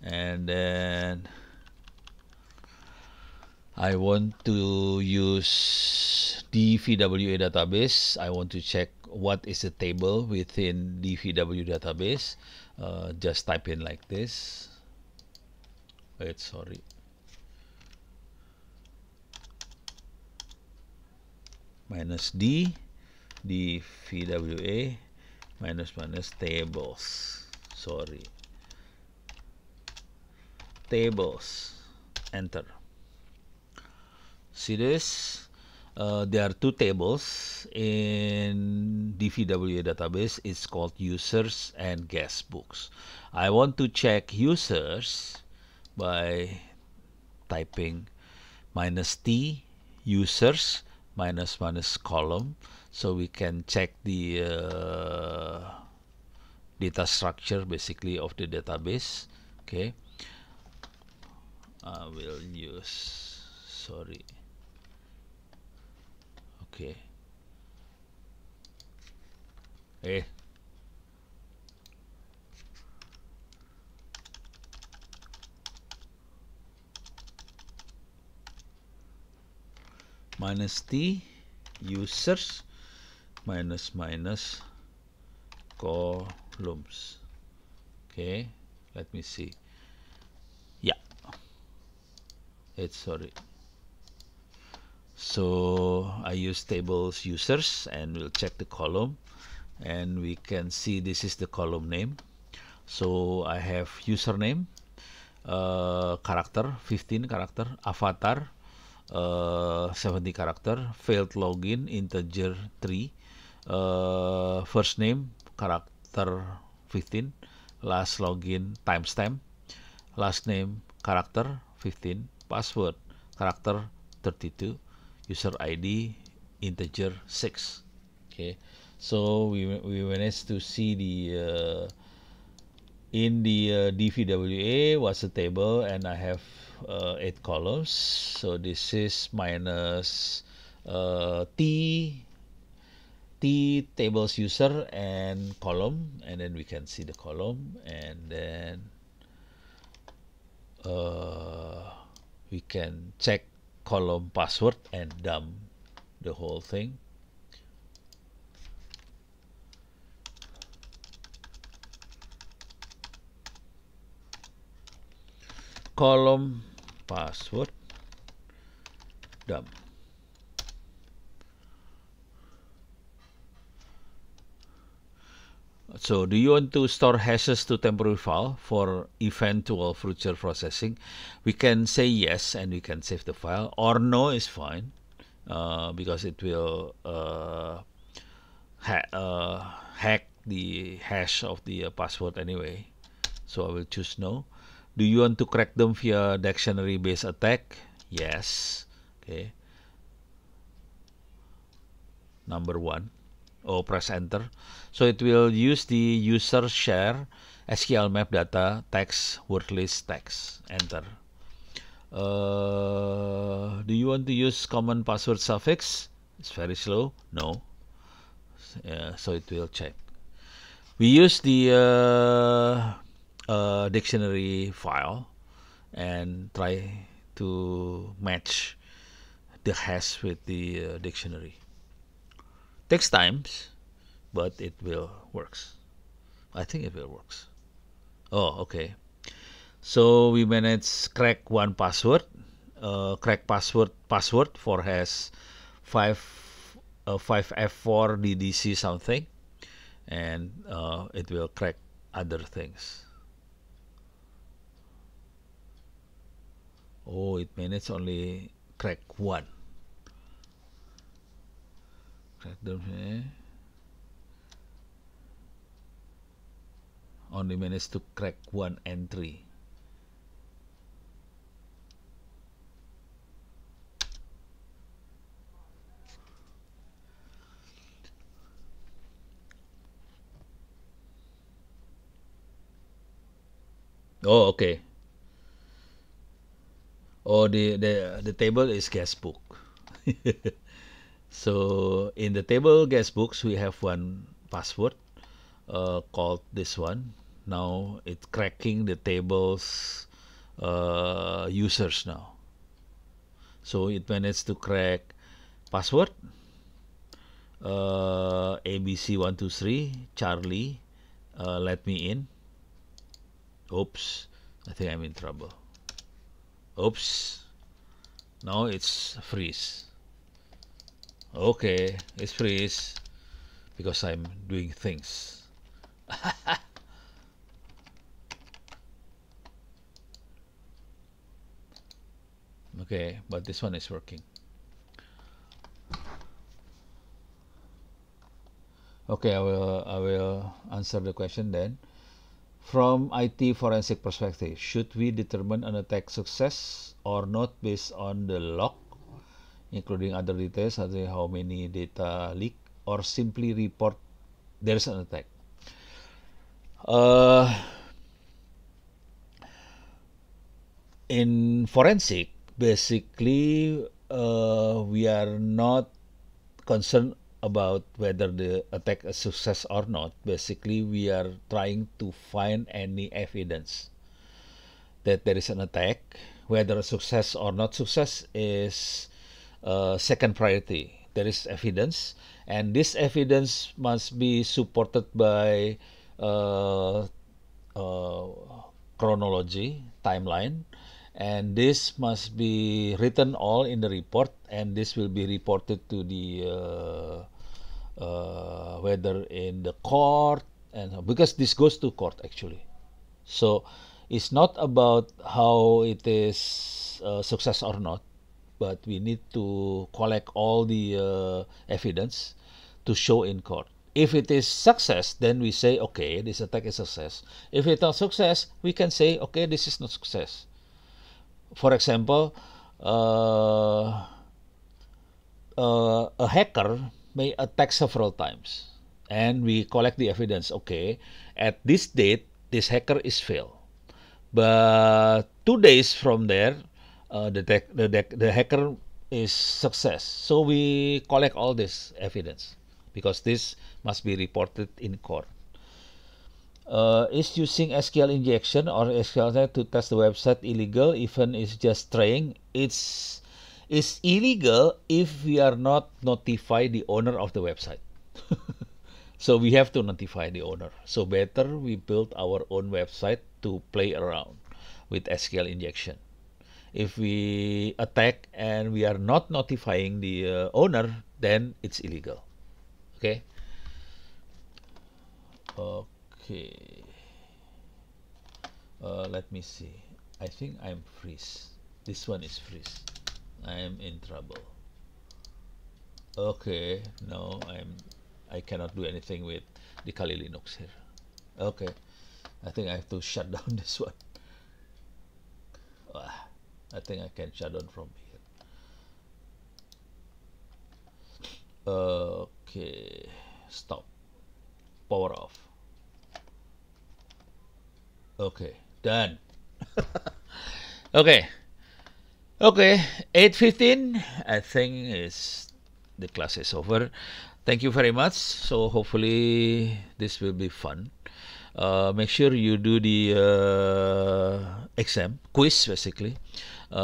and then I want to use DVWA database. I want to check what is the table within DVW database. Just type in like this. Wait, sorry. Minus D, DVWA, minus minus tables. Sorry. Tables. Enter. See this? There are two tables in DVWA database. It's called users and guest books. I want to check users by typing minus T users minus minus column, so we can check the data structure basically of the database. Okay, I will use, sorry, okay, minus T users minus minus columns. Okay, let me see. Yeah, it's sorry. So I use tables users and we'll check the column, and we can see this is the column name. So I have username, character 15 character, avatar 70 character, failed login integer 3, first name character 15, last login timestamp, last name character 15, password character 32, user ID integer 6. Okay, so we managed to see the in the DVWA was a table, and I have 8 columns. So this is minus T tables user and column, and then we can see the column, and then we can check column password and dump the whole thing. Column password dump. So do you want to store hashes to temporary file for eventual future processing? We can say yes, and we can save the file, or no is fine, because it will hack the hash of the password anyway. So I will choose no. Do you want to crack them via dictionary based attack? Yes. Okay. Number 1. Oh, press enter. So it will use the user share SQL map data text word list text. Enter. Do you want to use common password suffix? It's very slow. No. So it will check. We use the a dictionary file and try to match the hash with the dictionary. Takes times, but it will works. I think it will works. Oh, okay. So we managed crack one password. Crack password for has 5F4 DDC something, and it will crack other things. Oh, it managed only crack one. Crack the only managed to crack one entry. Oh, okay. Oh, the table is guestbook. So in the table guestbooks, we have one password called this one. Now it's cracking the table's users now. So it managed to crack password ABC123 Charlie. Let me in. Oops, I think I'm in trouble. Oops, now it's freeze. Okay, it's freeze because I'm doing things. Okay, but this one is working. Okay, I will answer the question then. From IT forensic perspective, should we determine an attack success or not based on the log, including other details such as how many data leak, or simply report there's an attack? In forensic, basically, we are not concerned about whether the attack is success or not. Basically, we are trying to find any evidence that there is an attack. Whether success or not success is second priority. There is evidence, and this evidence must be supported by chronology, timeline, and this must be written all in the report, and this will be reported to the whether in the court, and because this goes to court actually. So it's not about how it is success or not, but we need to collect all the evidence to show in court. If it is success, then we say, okay, this attack is success. If it's not success, we can say, okay, this is not success. For example, a hacker may attack several times, and we collect the evidence. Okay, at this date, this hacker is failed, but 2 days from there, the hacker is success. So we collect all this evidence because this must be reported in court. Is using SQL injection or SQL to test the website illegal even it's just trying? It's illegal if we are not notify the owner of the website. So we have to notify the owner. So better we build our own website to play around with SQL injection. If we attack and we are not notifying the owner, then it's illegal. Okay. Okay. Let me see. I think I'm freeze. This one is freeze. I am in trouble. Okay. No, I cannot do anything with the Kali Linux here. Okay. I think I have to shut down this one. I think I can shut down from here. Okay. Stop. Power off. Okay, done. Okay, 8:15. I think is the class is over. Thank you very much. So hopefully this will be fun. Make sure you do the exam quiz. Basically,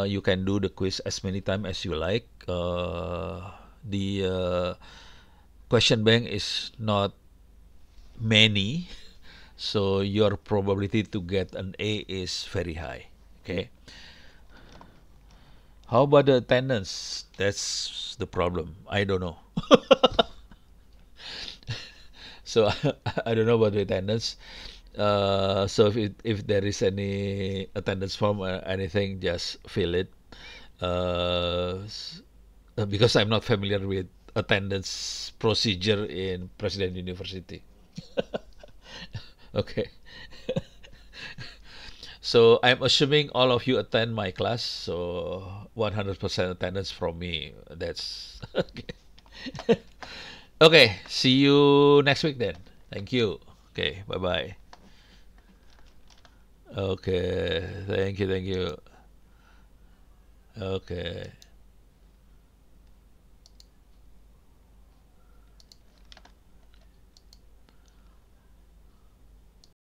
you can do the quiz as many times as you like. The question bank is not many, so your probability to get an A is very high. Okay. How about the attendance? That's the problem. I don't know. So I don't know about the attendance. So if there is any attendance form or anything, just fill it. Because I'm not familiar with attendance procedure in President University. Okay. So I'm assuming all of you attend my class, so 100% attendance from me. That's okay. Okay, see you next week then. Thank you. Okay, bye bye. Okay, thank you, thank you. Okay.